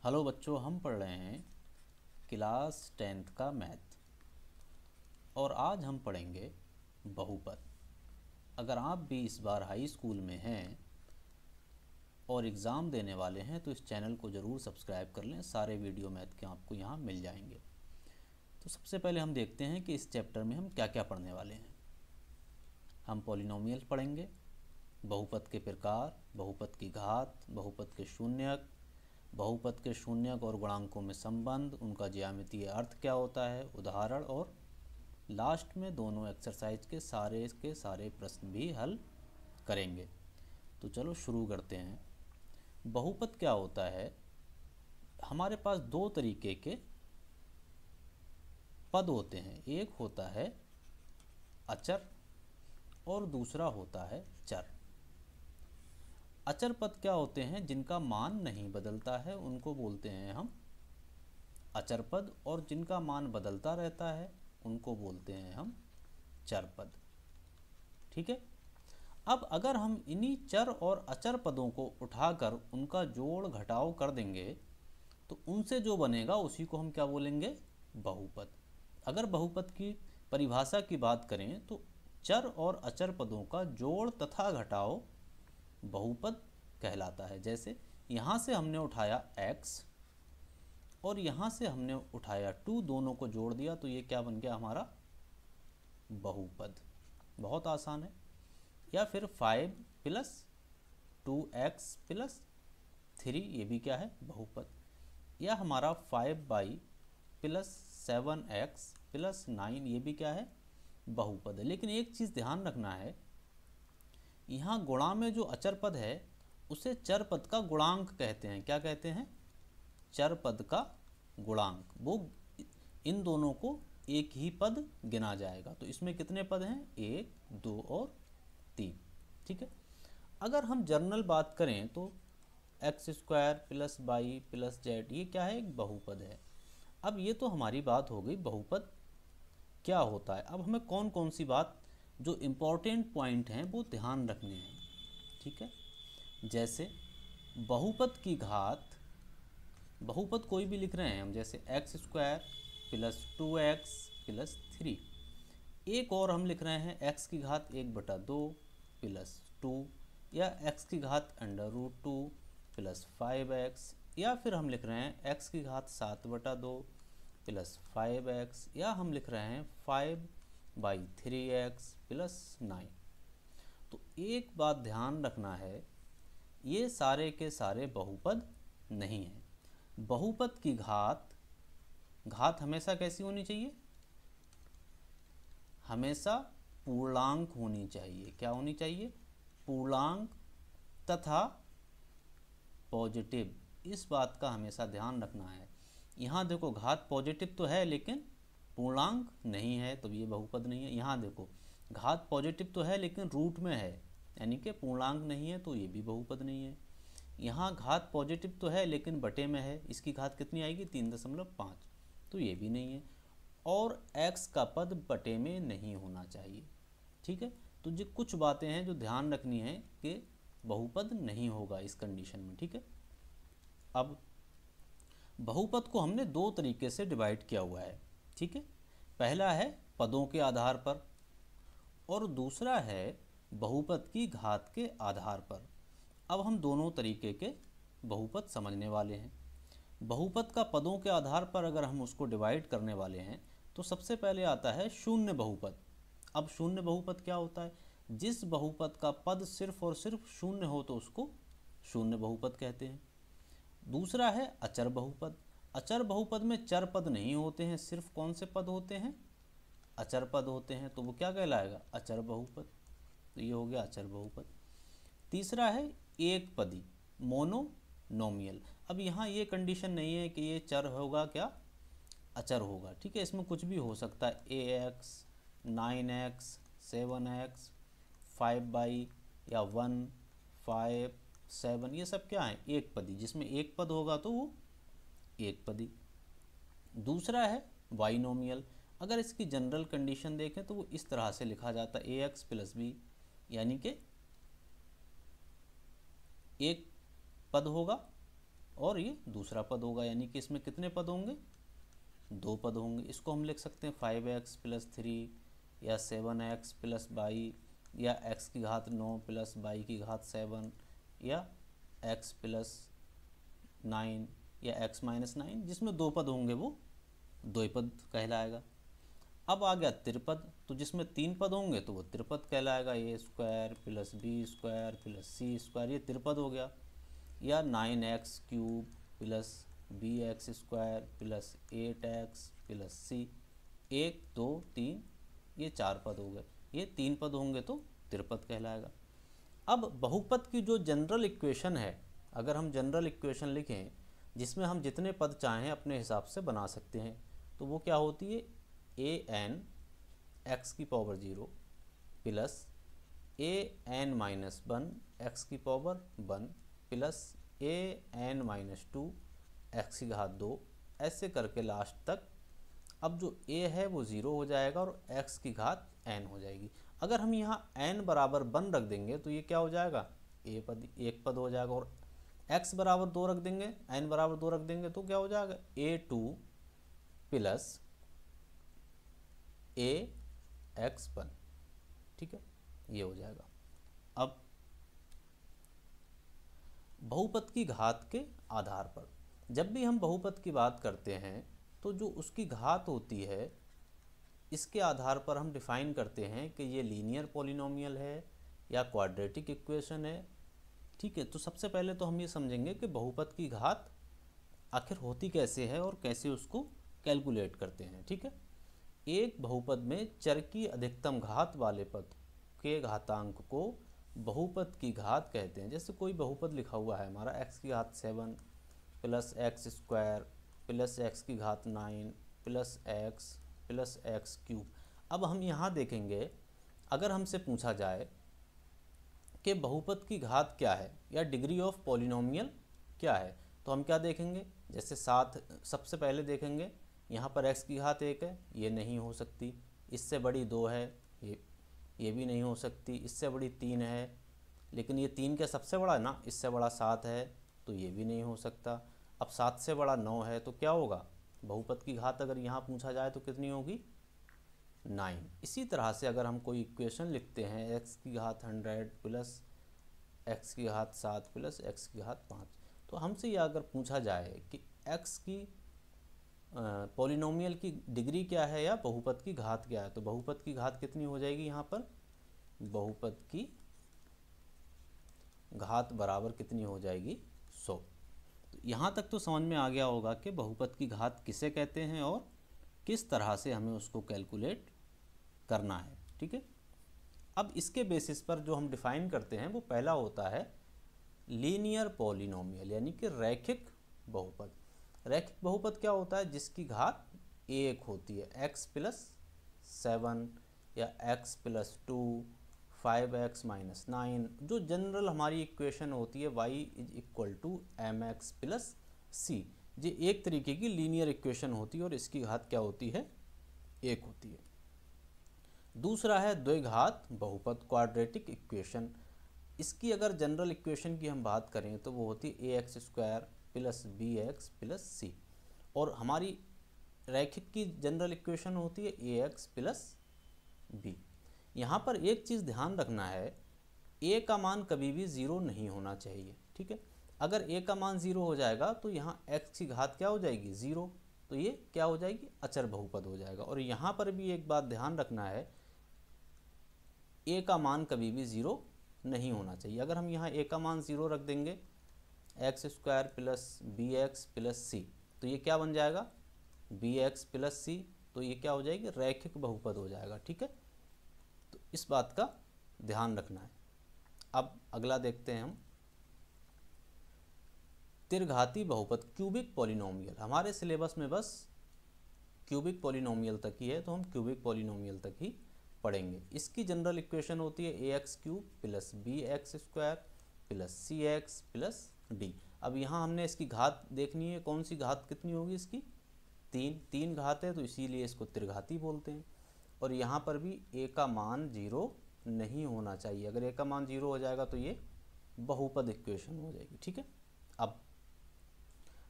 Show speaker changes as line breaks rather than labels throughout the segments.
Hello बच्चों, हम पढ़ रहे हैं क्लास 10th का मैथ और आज हम पढ़ेंगे बहुपद। अगर आप भी इस बार हाई स्कूल में हैं और एग्ज़ाम देने वाले हैं तो इस चैनल को ज़रूर सब्सक्राइब कर लें। सारे वीडियो मैथ के आपको यहाँ मिल जाएंगे। तो सबसे पहले हम देखते हैं कि इस चैप्टर में हम क्या क्या पढ़ने वाले हैं। हम पॉलिनोमियल पढ़ेंगे, बहुपद के प्रकार, बहुपद की घात, बहुपद के शून्यक, बहुपद के शून्यक और गुणांकों में संबंध, उनका ज्यामितीय अर्थ क्या होता है, उदाहरण, और लास्ट में दोनों एक्सरसाइज के सारे प्रश्न भी हल करेंगे। तो चलो शुरू करते हैं। बहुपद क्या होता है? हमारे पास दो तरीके के पद होते हैं। एक होता है अचर और दूसरा होता है चर। अचर पद क्या होते हैं? जिनका मान नहीं बदलता है उनको बोलते हैं हम अचर पद, और जिनका मान बदलता रहता है उनको बोलते हैं हम चर पद। ठीक है। अब अगर हम इन्हीं चर और अचर पदों को उठाकर उनका जोड़ घटाव कर देंगे तो उनसे जो बनेगा उसी को हम क्या बोलेंगे? बहुपद। अगर बहुपद की परिभाषा की बात करें तो चर और अचर पदों का जोड़ तथा घटाव बहुपद कहलाता है। जैसे यहाँ से हमने उठाया x और यहाँ से हमने उठाया 2, दोनों को जोड़ दिया तो ये क्या बन गया? हमारा बहुपद। बहुत आसान है। या फिर 5 + 2x + 3, ये भी क्या है? बहुपद। या हमारा 5y + 7x + 9, ये भी क्या है? बहुपद है। लेकिन एक चीज़ ध्यान रखना है, यहाँ गुणा में जो अचर पद है उसे चर पद का गुणांक कहते हैं। क्या कहते हैं? चर पद का गुणांक। वो इन दोनों को एक ही पद गिना जाएगा। तो इसमें कितने पद हैं? 1, 2 और 3। ठीक है। अगर हम जनरल बात करें तो x² + y + z, ये क्या है? एक बहुपद है। अब ये तो हमारी बात हो गई बहुपद क्या होता है। अब हमें कौन कौन सी बात जो इम्पोर्टेंट पॉइंट हैं वो ध्यान रखने हैं। ठीक है। जैसे बहुपद की घात, बहुपद कोई भी लिख रहे हैं हम, जैसे x² + 2x + 3। एक और हम लिख रहे हैं x की घात 1/2 + 2, या x की घात √2 + 5x, या फिर हम लिख रहे हैं x की घात 7/2 + 5x, या हम लिख रहे हैं 5/3x + 9। तो एक बात ध्यान रखना है, ये सारे के सारे बहुपद नहीं हैं। बहुपद की घात हमेशा कैसी होनी चाहिए? हमेशा पूर्णांक होनी चाहिए। क्या होनी चाहिए? पूर्णांक तथा पॉजिटिव। इस बात का हमेशा ध्यान रखना है। यहाँ देखो, घात पॉजिटिव तो है लेकिन पूर्णांक नहीं है, तो ये बहुपद नहीं है। यहाँ देखो, घात पॉजिटिव तो है लेकिन रूट में है, यानी कि पूर्णांक नहीं है, तो ये भी बहुपद नहीं है। यहाँ घात पॉजिटिव तो है लेकिन बटे में है, इसकी घात कितनी आएगी? 3.5, तो ये भी नहीं है। और x का पद बटे में नहीं होना चाहिए। ठीक है। तो ये कुछ बातें हैं जो ध्यान रखनी है कि बहुपद नहीं होगा इस कंडीशन में। ठीक है। अब बहुपद को हमने दो तरीके से डिवाइड किया हुआ है। ठीक है। पहला है पदों के आधार पर और दूसरा है बहुपद की घात के आधार पर। अब हम दोनों तरीके के बहुपद समझने वाले हैं। बहुपद का पदों के आधार पर अगर हम उसको डिवाइड करने वाले हैं तो सबसे पहले आता है शून्य बहुपद। अब शून्य बहुपद क्या होता है? जिस बहुपद का पद सिर्फ और सिर्फ शून्य हो तो उसको शून्य बहुपद कहते हैं। दूसरा है अचर बहुपद। अचर बहुपद में चर पद नहीं होते हैं, सिर्फ कौन से पद होते हैं? अचर पद होते हैं, तो वो क्या कहलाएगा? अचर बहुपद। तो ये हो गया अचर बहुपद। तीसरा है एक पदी, मोनोनोमियल। अब यहाँ ये कंडीशन नहीं है कि ये चर होगा क्या अचर होगा। ठीक है। इसमें कुछ भी हो सकता है, ax, 9x, 7x, 5y या 1, 5, 7, ये सब क्या है? एक पदी। जिसमें एक पद होगा तो वो एक पदी। दूसरा है बाइनोमियल। अगर इसकी जनरल कंडीशन देखें तो वो इस तरह से लिखा जाता है ax + b, यानी कि एक पद होगा और ये दूसरा पद होगा, यानी कि इसमें कितने पद होंगे, 2 पद होंगे। इसको हम लिख सकते हैं 5x + 3 या 7x + y या x की घात 9 + y की घात 7 या x + 9 या x - 9, जिसमें 2 पद होंगे वो द्विपद कहलाएगा। अब आ गया त्रिपद, तो जिसमें 3 पद होंगे तो वो त्रिपद कहलाएगा। a² + b² + c², ये त्रिपद हो गया। या 9x³ + bx² + 8x + c, 1 2 3, ये 4 पद हो गए। ये 3 पद होंगे तो त्रिपद कहलाएगा। अब बहुपद की जो जनरल इक्वेशन है, अगर हम जनरल इक्वेशन लिखें जिसमें हम जितने पद चाहें अपने हिसाब से बना सकते हैं, तो वो क्या होती है, an x⁻0 + an-1 x⁻1 + an-2 x⁻2, ऐसे करके लास्ट तक। अब जो a है वो 0 हो जाएगा और x की घात n हो जाएगी। अगर हम यहाँ n बराबर 1 रख देंगे तो ये क्या हो जाएगा, एक पद हो जाएगा। और x बराबर 2 रख देंगे, n बराबर 2 रख देंगे तो क्या हो जाएगा, a2 + ax1, ठीक है, ये हो जाएगा। अब बहुपद की घात के आधार पर, जब भी हम बहुपद की बात करते हैं तो जो उसकी घात होती है इसके आधार पर हम डिफाइन करते हैं कि ये लीनियर पॉलिनोमियल है या क्वाड्रेटिक इक्वेशन है, ठीक है। तो सबसे पहले तो हम ये समझेंगे कि बहुपद की घात आखिर होती कैसे है और कैसे उसको कैलकुलेट करते हैं, ठीक है। एक बहुपद में चर की अधिकतम घात वाले पद के घातांक को बहुपद की घात कहते हैं। जैसे कोई बहुपद लिखा हुआ है हमारा x की घात 7 + x² + x की घात 9 + x + x³। अब हम यहाँ देखेंगे, अगर हमसे पूछा जाए कि बहुपद की घात क्या है या डिग्री ऑफ पॉलिनोमियल क्या है, तो हम क्या देखेंगे, जैसे 7 सबसे पहले देखेंगे, यहाँ पर x की घात 1 है, ये नहीं हो सकती। इससे बड़ी 2 है, ये भी नहीं हो सकती। इससे बड़ी 3 है, लेकिन ये 3 क्या सबसे बड़ा है ना, इससे बड़ा 7 है, तो ये भी नहीं हो सकता। अब 7 से बड़ा 9 है, तो क्या होगा, बहुपद की घात अगर यहाँ पूछा जाए तो कितनी होगी, 9। इसी तरह से अगर हम कोई इक्वेशन लिखते हैं x की घात 100 + x की घात 7 + x की घात 5, तो हमसे ये अगर पूछा जाए कि x की पॉलिनोमियल की डिग्री क्या है या बहुपद की घात क्या है, तो बहुपद की घात कितनी हो जाएगी, यहाँ पर बहुपद की घात बराबर कितनी हो जाएगी, 100। तो यहाँ तक तो समझ में आ गया होगा कि बहुपद की घात किसे कहते हैं और किस तरह से हमें उसको कैलकुलेट करना है, ठीक है। अब इसके बेसिस पर जो हम डिफाइन करते हैं वो पहला होता है लीनियर पॉलिनोमियल, यानी कि रैखिक बहुपद। रैखिक बहुपद क्या होता है, जिसकी घात 1 होती है, x + 7 या x + 2, 5x - 9, जो जनरल हमारी इक्वेशन होती है y = mx + c। ये एक तरीके की लीनियर इक्वेशन होती है और इसकी घात क्या होती है, 1 होती है। दूसरा है द्विघात बहुपद, क्वाड्रेटिक इक्वेशन। इसकी अगर जनरल इक्वेशन की हम बात करें तो वो होती है ax² + bx + c, और हमारी रैखिक की जनरल इक्वेशन होती है ax + b। यहाँ पर एक चीज़ ध्यान रखना है, a का मान कभी भी 0 नहीं होना चाहिए, ठीक है। अगर a का मान 0 हो जाएगा तो यहाँ x की घात क्या हो जाएगी, 0, तो ये क्या हो जाएगी, अचर बहुपद हो जाएगा। और यहाँ पर भी एक बात ध्यान रखना है, a का मान कभी भी 0 नहीं होना चाहिए। अगर हम यहाँ a का मान 0 रख देंगे, x² + bx + c, तो ये क्या बन जाएगा, bx + c, तो ये क्या हो जाएगी, रैखिक बहुपद हो जाएगा, ठीक है। तो इस बात का ध्यान रखना है। अब अगला देखते हैं हम, त्रिघाती बहुपद, क्यूबिक पॉलिनोमियल। हमारे सिलेबस में बस क्यूबिक पॉलिनोमियल तक ही है, तो हम क्यूबिक पॉलिनोमियल तक ही पढ़ेंगे। इसकी जनरल इक्वेशन होती है ax³ + bx² + cx + d। अब यहाँ हमने इसकी घात देखनी है, कौन सी घात कितनी होगी इसकी, 3 घात है, तो इसीलिए इसको त्रिघाती बोलते हैं। और यहाँ पर भी a का मान 0 नहीं होना चाहिए। अगर a का मान 0 हो जाएगा तो ये बहुपद इक्वेशन हो जाएगी, ठीक है। अब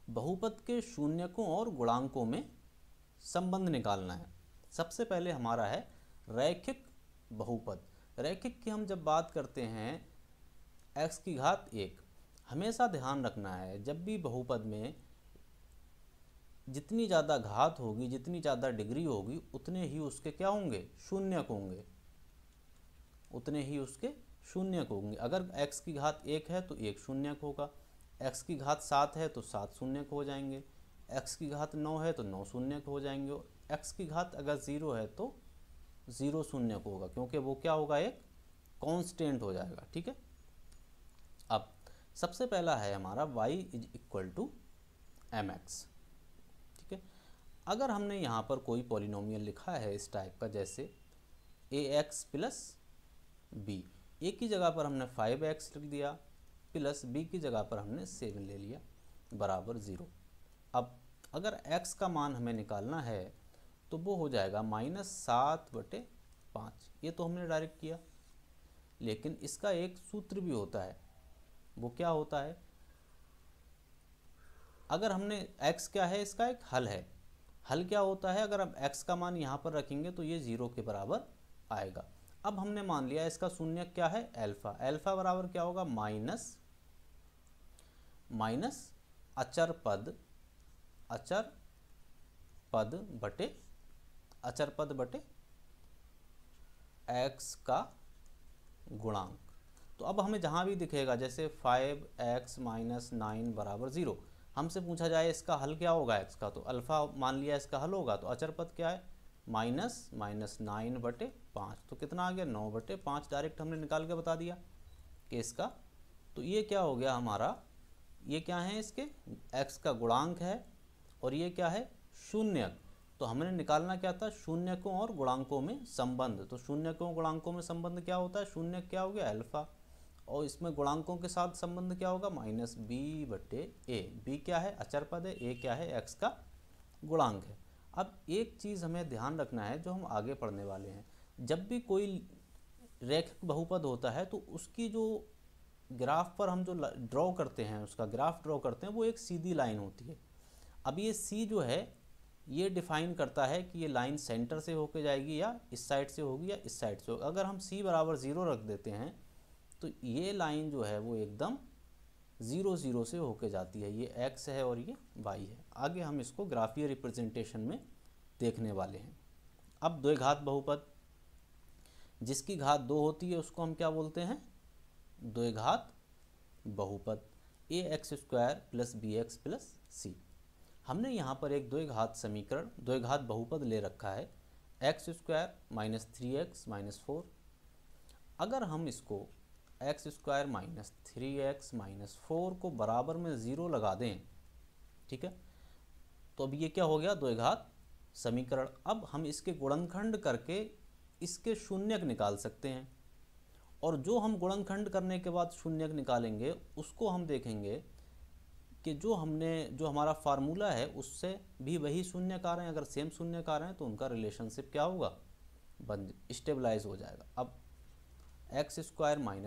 बहुपद के शून्यकों और गुणांकों में संबंध निकालना है। सबसे पहले हमारा है रैखिक बहुपद। रैखिक की हम जब बात करते हैं x की घात 1, हमेशा ध्यान रखना है जब भी बहुपद में जितनी ज़्यादा घात होगी, जितनी ज़्यादा डिग्री होगी, उतने ही उसके क्या होंगे, शून्यक होंगे, उतने ही उसके शून्यक होंगे। अगर x की घात 1 है तो 1 शून्यक होगा, x की घात 7 है तो 7 शून्यक हो जाएंगे, x की घात 9 है तो 9 शून्यक हो जाएंगे, और x की घात अगर 0 है तो 0 शून्यक होगा, क्योंकि वो क्या होगा, एक कांस्टेंट हो जाएगा। ठीक है। अब सबसे पहला है हमारा y is equal to mx। ठीक है। अगर हमने यहाँ पर कोई पॉलिनोमियल लिखा है इस टाइप का, जैसे ax प्लस बी, ए की जगह पर हमने 5x लिख दिया, प्लस बी की जगह पर हमने 7 ले लिया, बराबर 0। अब अगर x का मान हमें निकालना है तो वो हो जाएगा -7/5। ये तो हमने डायरेक्ट किया, लेकिन इसका एक सूत्र भी होता है। वो क्या होता है, अगर हमने x क्या है, इसका एक हल है। हल क्या होता है, अगर हम x का मान यहाँ पर रखेंगे तो ये 0 के बराबर आएगा। अब हमने मान लिया इसका शून्यक क्या है, अल्फा। अल्फा बराबर क्या होगा, माइनस अचर पद बटे x का गुणांक। तो अब हमें जहाँ भी दिखेगा, जैसे 5x - 9 बराबर 0, हमसे पूछा जाए इसका हल क्या होगा x का, तो अल्फा मान लिया इसका हल होगा, तो अचर पद क्या है, -9/5। तो कितना आ गया, 9/5। डायरेक्ट हमने निकाल के बता दिया कि इसका, तो ये क्या हो गया हमारा, ये क्या है, इसके x का गुणांक है, और ये क्या है, शून्यक। तो हमने निकालना क्या था, शून्यकों और गुणांकों में संबंध। तो शून्यकों गुणांकों में संबंध क्या होता है, शून्यक क्या हो गया, अल्फा, और इसमें गुणांकों के साथ संबंध क्या होगा, -b/a। b क्या है, अचर पद है, a क्या है, x का गुणांक है। अब एक चीज़ हमें ध्यान रखना है जो हम आगे पढ़ने वाले हैं, जब भी कोई रैखिक बहुपद होता है तो उसकी जो ग्राफ पर हम जो ड्रॉ करते हैं, उसका ग्राफ ड्रॉ करते हैं, वो एक सीधी लाइन होती है। अब ये c जो है, ये डिफाइन करता है कि ये लाइन सेंटर से होके जाएगी या इस साइड से होगी या इस साइड से होगी। अगर हम c बराबर 0 रख देते हैं तो ये लाइन जो है वो एकदम 0 0 से होके जाती है। ये x है और ये y है। आगे हम इसको ग्राफीय रिप्रेजेंटेशन में देखने वाले हैं। अब द्विघात बहुपद, जिसकी घात 2 होती है उसको हम क्या बोलते हैं, द्विघात बहुपद। ax² + bx + c। हमने यहाँ पर एक द्विघात समीकरण, द्विघात बहुपद ले रखा है, x² - 3x - 4। अगर हम इसको x² - 3x - 4 को बराबर में 0 लगा दें, ठीक है, तो अब ये क्या हो गया, द्विघात समीकरण। अब हम इसके गुणनखंड करके इसके शून्यक निकाल सकते हैं, और जो हम गुणनखंड करने के बाद शून्यक निकालेंगे उसको हम देखेंगे कि जो हमारा फार्मूला है उससे भी वही शून्यक आ रहे हैं। अगर सेम शून्यक आ रहे हैं तो उनका रिलेशनशिप क्या होगा, स्टेबलाइज हो जाएगा। अब x²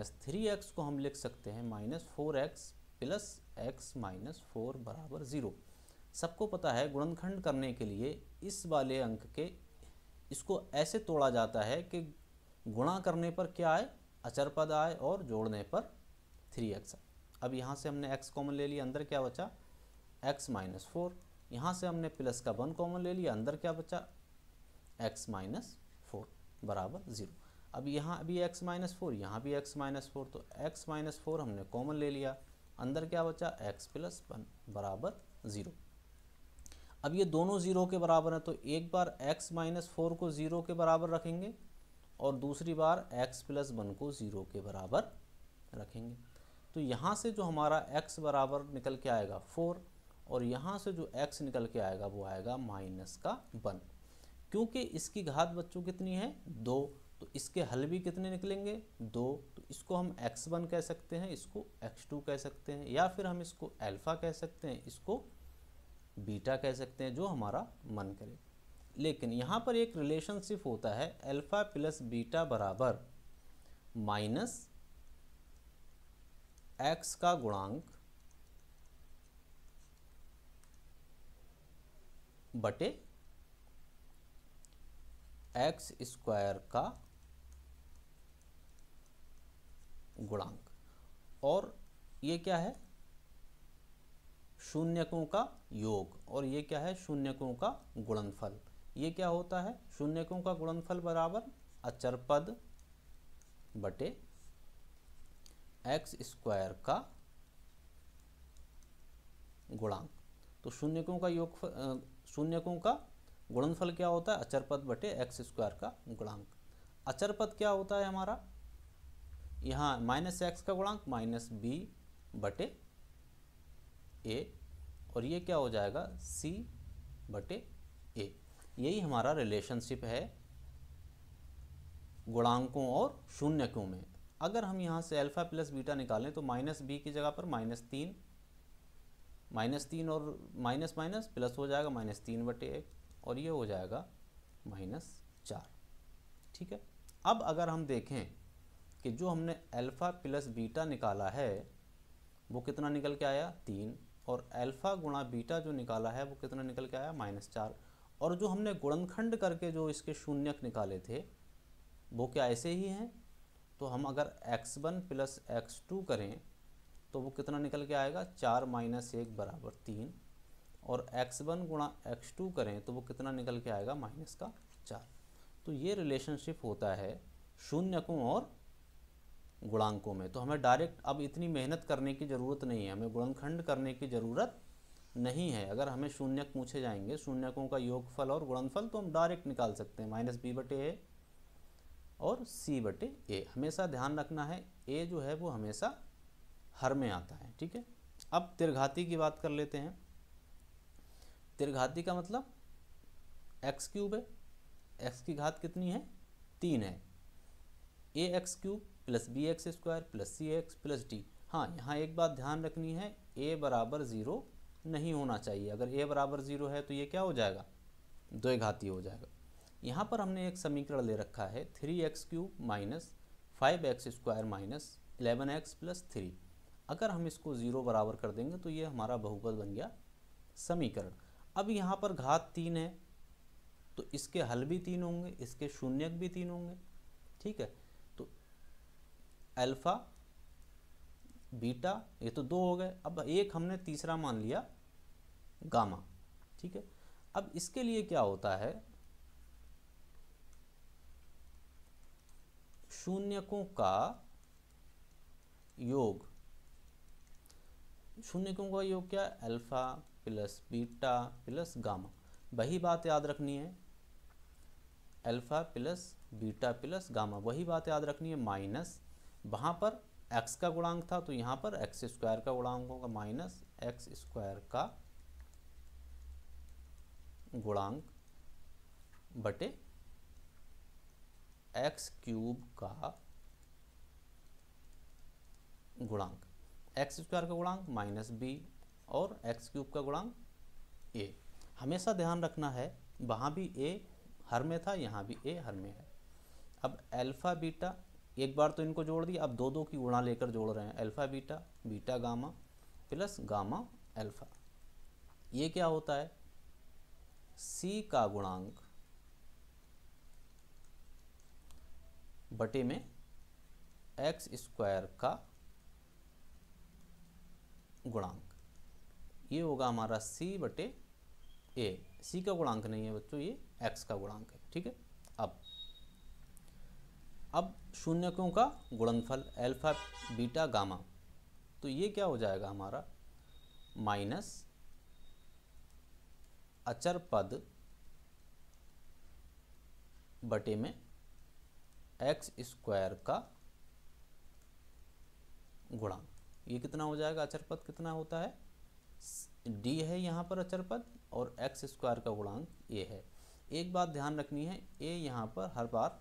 - 3x को हम लिख सकते हैं -4x + x - 4 बराबर 0। सबको पता है गुणनखंड करने के लिए इस वाले अंक के इसको ऐसे तोड़ा जाता है कि गुणा करने पर क्या आए, अचर पद आए, और जोड़ने पर 3x। अब यहाँ से हमने x कॉमन ले लिया, अंदर क्या बचा, x - 4। यहाँ से हमने प्लस का 1 कॉमन ले लिया, अंदर क्या बचा, x - 4 बराबर 0। अब यहाँ भी x - 4, यहाँ भी x - 4, तो x - 4 हमने कॉमन ले लिया, अंदर क्या बचा, x + 1 बराबर 0। अब ये दोनों 0 के बराबर हैं, तो एक बार x - 4 को 0 के बराबर रखेंगे और दूसरी बार x + 1 को 0 के बराबर रखेंगे। तो यहाँ से जो हमारा x बराबर निकल के आएगा 4, और यहाँ से जो x निकल के आएगा वो आएगा -1। क्योंकि इसकी घात बच्चों कितनी है, 2, तो इसके हल भी कितने निकलेंगे, 2। तो इसको हम x1 कह सकते हैं, इसको x2 कह सकते हैं, या फिर हम इसको अल्फ़ा कह सकते हैं, इसको बीटा कह सकते हैं, जो हमारा मन करे। लेकिन यहाँ पर एक रिलेशनशिप होता है, अल्फ़ा + बीटा बराबर -x का गुणांक बटे एक्स स्क्वायर का गुणांक। और ये क्या है, शून्यकों का योग, और ये क्या है, शून्यकों का गुणनफल। ये क्या होता है, शून्यकों का गुणनफल बराबर अचर पद बटे एक्स स्क्वायर का गुणांक। तो शून्यकों का योग, शून्यकों का गुणनफल क्या होता है, अचर पद बटे एक्स स्क्वायर का गुणांक। अचर पद क्या होता है हमारा, यहाँ माइनस एक्स का गुणांक माइनस बी बटे ए, और ये क्या हो जाएगा, सी बटे ए। यही हमारा रिलेशनशिप है गुणांकों और शून्यकों में। अगर हम यहाँ से अल्फा प्लस बीटा निकालें तो माइनस बी की जगह पर -3 और माइनस माइनस प्लस हो जाएगा -3 बटे 1, और ये हो जाएगा -4। ठीक है। अब अगर हम देखें कि जो हमने अल्फ़ा प्लस बीटा निकाला है वो कितना निकल के आया, 3, और अल्फ़ा गुणा बीटा जो निकाला है वो कितना निकल के आया, -4। और जो हमने गुणनखंड करके जो इसके शून्यक निकाले थे वो क्या ऐसे ही हैं। तो हम अगर x1 प्लस x2 करें तो वो कितना निकल के आएगा, 4 - 1 बराबर 3, और x1 गुणा x2 करें तो वो कितना निकल के आएगा, -4। तो ये रिलेशनशिप होता है शून्यकों और गुणांकों में। तो हमें डायरेक्ट अब इतनी मेहनत करने की ज़रूरत नहीं है, हमें गुणनखंड करने की ज़रूरत नहीं है। अगर हमें शून्यक पूछे जाएंगे, शून्यकों का योगफल और गुणनफल, तो हम डायरेक्ट निकाल सकते हैं, -b बटे ए और c बटे ए। हमेशा ध्यान रखना है a जो है वो हमेशा हर में आता है। ठीक है। अब त्रिघाती की बात कर लेते हैं। त्रिघाती का मतलब x³ है, x की घात कितनी है, 3 है, ax³ plus bx² plus cx plus d। हाँ, यहाँ एक बात ध्यान रखनी है, a बराबर 0 नहीं होना चाहिए। अगर a बराबर 0 है तो ये क्या हो जाएगा, द्विघाती हो जाएगा। यहाँ पर हमने एक समीकरण ले रखा है 3x³ minus 5x² minus 11x plus 3। अगर हम इसको 0 बराबर कर देंगे तो ये हमारा बहुपद बन गया समीकरण। अब यहाँ पर घात 3 है तो इसके हल भी 3 होंगे, इसके शून्यक भी 3 होंगे। ठीक है। तो अल्फ़ा बीटा ये तो 2 हो गए, अब एक हमने तीसरा मान लिया गामा। ठीक है। अब इसके लिए क्या होता है, शून्यकों का योग, शून्यकों का योग क्या है, alpha plus beta plus gamma. वही बात याद रखनी है, alpha plus beta plus gamma, वही बात याद रखनी है। माइनस वहाँ पर x का गुणांक था तो यहाँ पर x² का गुणांक होगा, माइनस x² का गुणांक बटे x³ का गुणांक। x² का गुणांक -b और x³ का गुणांक a। हमेशा ध्यान रखना है, वहाँ भी a हर में था, यहाँ भी a हर में है। अब अल्फ़ा बीटा, एक बार तो इनको जोड़ दिया, अब दो दो की गुणा लेकर जोड़ रहे हैं, alpha beta beta gamma plus gamma alpha. ये क्या होता है, c का गुणांक बटे में x² का गुणांक। ये होगा हमारा c बटे a। c का गुणांक नहीं है बच्चों, ये x का गुणांक है। ठीक है। अब शून्यकों का गुणनफल अल्फ़ा बीटा गामा, तो ये क्या हो जाएगा हमारा, माइनस अचर पद बटे में x² का गुणांक। ये कितना हो जाएगा, अचर पद कितना होता है, d है यहाँ पर अचर पद, और x² का गुणांक a है। एक बात ध्यान रखनी है, a यहाँ पर हर बार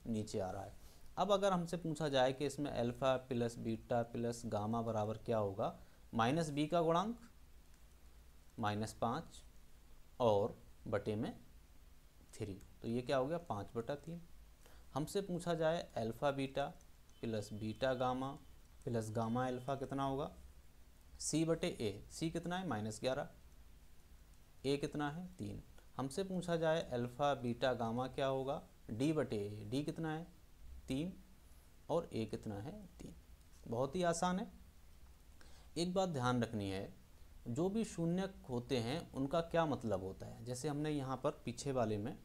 नीचे आ रहा है। अब अगर हमसे पूछा जाए कि इसमें alpha plus beta plus gamma बराबर क्या होगा, -b का गुणांक -5 और बटे में 3, तो ये क्या हो गया, 5/3। हमसे पूछा जाए alpha beta plus beta gamma plus gamma alpha कितना होगा, c बटे a। c कितना है, -11। ए कितना है 3। हमसे पूछा जाए अल्फ़ा बीटा गामा क्या होगा, डी बटे ए। डी कितना है 3 और ए कितना है 3। बहुत ही आसान है। एक बात ध्यान रखनी है, जो भी शून्य होते हैं उनका क्या मतलब होता है। जैसे हमने यहाँ पर पीछे वाले में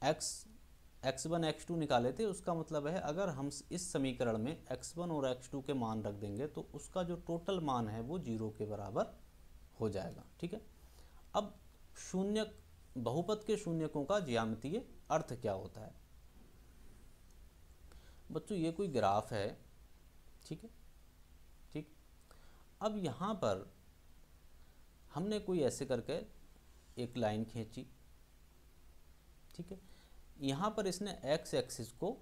x1 x2 निकाले थे, उसका मतलब है अगर हम इस समीकरण में x1 और x2 के मान रख देंगे तो उसका जो टोटल मान है वो 0 के बराबर हो जाएगा। ठीक है। अब शून्य बहुपद के शून्यकों का ज्यामितीय अर्थ क्या होता है। बच्चों ये कोई ग्राफ है, ठीक है, ठीक। अब यहाँ पर हमने कोई ऐसे करके एक लाइन खींची, ठीक है। यहाँ पर इसने x एक्सिस को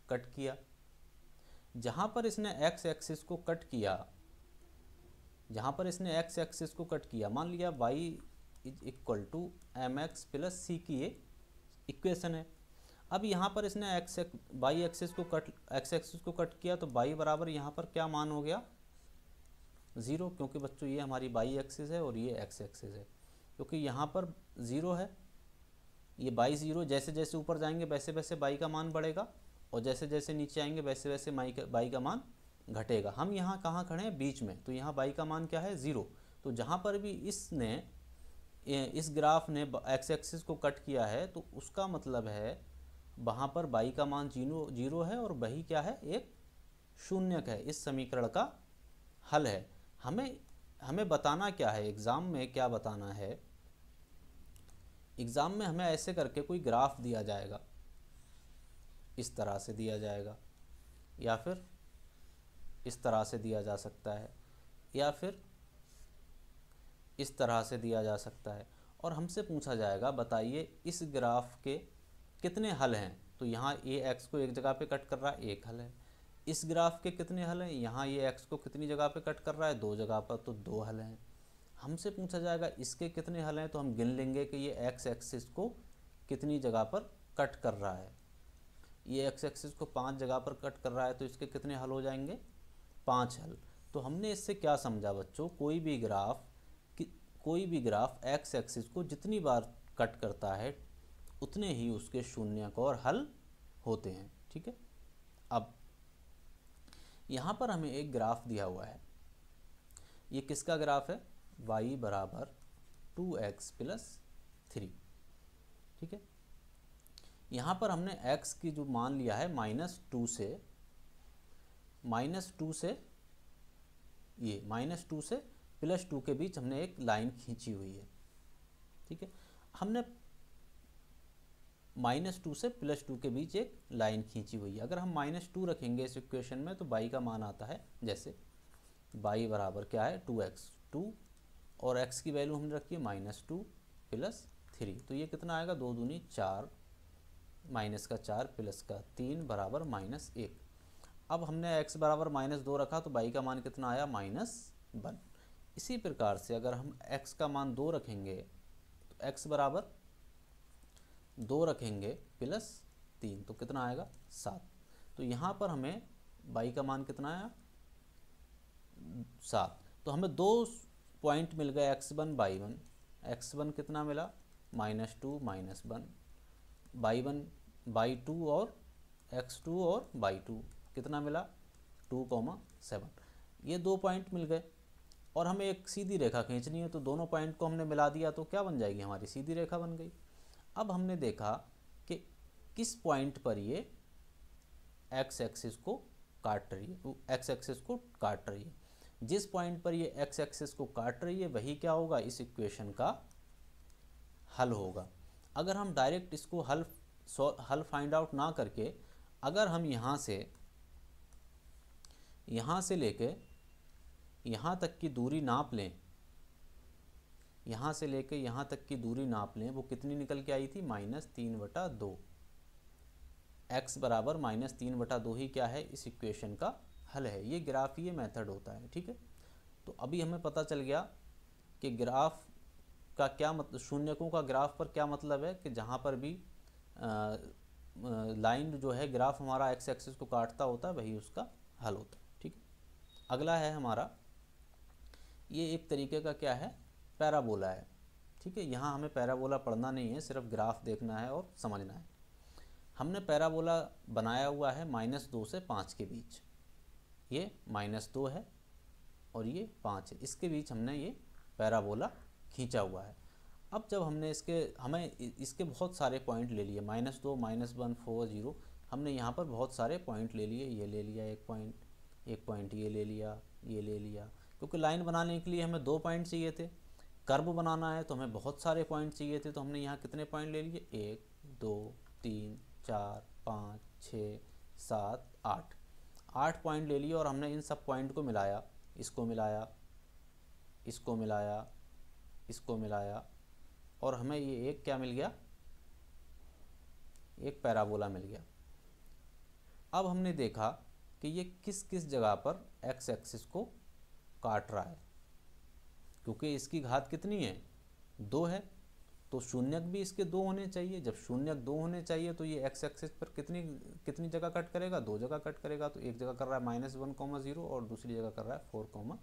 कट किया। जहाँ पर इसने x एक्सिस को कट किया, जहाँ पर इसने x एक्सिस को कट किया, मान लिया y is equal to mx plus c की ये इक्वेशन है। अब यहाँ पर इसने y एक्सिस को कट किया तो y बराबर यहाँ पर क्या मान हो गया 0, क्योंकि बच्चों ये हमारी y एक्सिस है और ये x एक्सिस है। क्योंकि यहाँ पर 0 है, ये बाई 0, जैसे जैसे ऊपर जाएंगे वैसे वैसे बाई का मान बढ़ेगा और जैसे जैसे नीचे आएंगे वैसे वैसे बाई का मान घटेगा। हम यहाँ कहाँ खड़े हैं, बीच में, तो यहाँ बाई का मान क्या है 0। तो जहाँ पर भी इस ग्राफ ने एक्स एक्सिस को कट किया है तो उसका मतलब है वहाँ पर बाई का मान 0 है और वही क्या है, एक शून्यक है, इस समीकरण का हल है। हमें बताना क्या है, एग्ज़ाम में क्या बताना है। एग्ज़ाम में हमें ऐसे करके कोई ग्राफ दिया जाएगा, इस तरह से दिया जाएगा, या फिर इस तरह से दिया जा सकता है, या फिर इस तरह से दिया जा सकता है, और हमसे पूछा जाएगा बताइए इस ग्राफ के कितने हल हैं। तो यहाँ ये x को एक जगह पे कट कर रहा है, एक हल है। इस ग्राफ के कितने हल हैं, यहाँ ये x को कितनी जगह पे कट कर रहा है, 2 जगह पर, तो 2 हल हैं। हमसे पूछा जाएगा इसके कितने हल हैं, तो हम गिन लेंगे कि ये x एक्सिस को कितनी जगह पर कट कर रहा है। ये x एक्सिस को 5 जगह पर कट कर रहा है, तो इसके कितने हल हो जाएंगे, 5 हल। तो हमने इससे क्या समझा बच्चों, कोई भी ग्राफ x एक्सिस को जितनी बार कट करता है उतने ही उसके शून्यक और हल होते हैं। ठीक है। अब यहाँ पर हमें एक ग्राफ दिया हुआ है, ये किसका ग्राफ है, y बराबर 2x प्लस 3। ठीक है। यहाँ पर हमने x की जो मान लिया है -2 से ये -2 से +2 के बीच हमने एक लाइन खींची हुई है। ठीक है। हमने -2 से +2 के बीच एक लाइन खींची हुई है। अगर हम -2 रखेंगे इस इक्वेशन में तो y का मान आता है, जैसे y बराबर क्या है 2x, 2 और x की वैल्यू हमने रखी है -2 प्लस 3, तो ये कितना आएगा, 2 दूनी 4, माइनस का 4 प्लस का 3 बराबर -1। अब हमने x बराबर -2 रखा तो y का मान कितना आया, -1। इसी प्रकार से अगर हम x का मान 2 रखेंगे तो x बराबर 2 रखेंगे प्लस 3 तो कितना आएगा 7। तो यहाँ पर हमें y का मान कितना आया 7। तो हमें 2 पॉइंट मिल गए, x1 y1। x1 कितना मिला -2 -1, y1 y2 और x2 और y2 कितना मिला 2, 7। ये 2 पॉइंट मिल गए और हमें एक सीधी रेखा खींचनी है, तो दोनों पॉइंट को हमने मिला दिया तो क्या बन जाएगी, हमारी सीधी रेखा बन गई। अब हमने देखा कि किस पॉइंट पर ये x एक्सिस को काट रही है, x एक्सिस को काट रही है। जिस पॉइंट पर ये x एक्सिस को काट रही है वही क्या होगा, इस इक्वेशन का हल होगा। अगर हम डायरेक्ट इसको हल फाइंड आउट ना करके, अगर हम यहाँ से लेके यहाँ तक की दूरी नाप लें, यहाँ से लेके यहाँ तक की दूरी नाप लें, वो कितनी निकल के आई थी, -3/2। x बराबर -3/2 ही क्या है, इस इक्वेशन का हल है। ये ग्राफीय मेथड होता है। ठीक है। तो अभी हमें पता चल गया कि ग्राफ का क्या मतलब, शून्यकों का ग्राफ पर क्या मतलब है, कि जहाँ पर भी लाइन जो है ग्राफ हमारा x एक्सिस को काटता होता है वही उसका हल होता है। ठीक है। अगला है हमारा, ये एक तरीके का क्या है, पैराबोला है। ठीक है, यहाँ हमें पैराबोला पढ़ना नहीं है, सिर्फ ग्राफ देखना है और समझना है। हमने पैराबोला बनाया हुआ है -2 से 5 के बीच। ये -2 है और ये 5 है, इसके बीच हमने ये पैराबोला खींचा हुआ है। अब जब हमने हमें इसके बहुत सारे पॉइंट ले लिए, -2, -1, 4, 0, हमने यहाँ पर बहुत सारे पॉइंट ले लिए। ये ले लिया एक पॉइंट ये ले लिया, ये ले लिया, क्योंकि लाइन बनाने के लिए हमें 2 पॉइंट चाहिए थे। कर्व बनाना है तो हमें बहुत सारे पॉइंट चाहिए थे, तो हमने यहाँ कितने पॉइंट ले लिए, 1, 2, 3, 4, 5, 6, 7, 8 पॉइंट ले लिए। और हमने इन सब पॉइंट को मिलाया, इसको मिलाया, इसको मिलाया, इसको मिलाया, और हमें ये एक क्या मिल गया, एक पैराबोला मिल गया। अब हमने देखा कि ये किस किस जगह पर एक्स एक्सिस को काट रहा है, क्योंकि इसकी घात कितनी है, 2 है, तो शून्यक भी इसके 2 होने चाहिए। जब शून्यक 2 होने चाहिए तो ये एक्स एक्सिस पर कितनी जगह कट करेगा, 2 जगह कट करेगा। तो एक जगह कर रहा है -1, 0 और दूसरी जगह कर रहा है 4,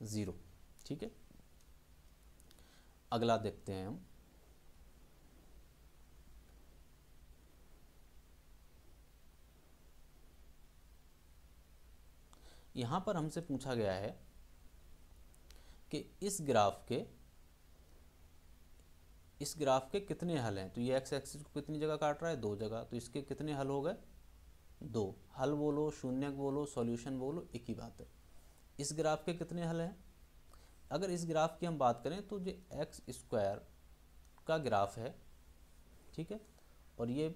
0। ठीक है, अगला देखते हैं हम। यहाँ पर हमसे पूछा गया है कि इस ग्राफ के कितने हल हैं। तो ये एक्स एक्सिस को कितनी जगह काट रहा है, 2 जगह, तो इसके कितने हल हो गए, 2। हल बोलो, शून्यक बोलो, सॉल्यूशन बोलो, एक ही बात है। इस ग्राफ के कितने हल हैं, अगर इस ग्राफ की हम बात करें तो ये एक्स स्क्वायर का ग्राफ है, ठीक है, और ये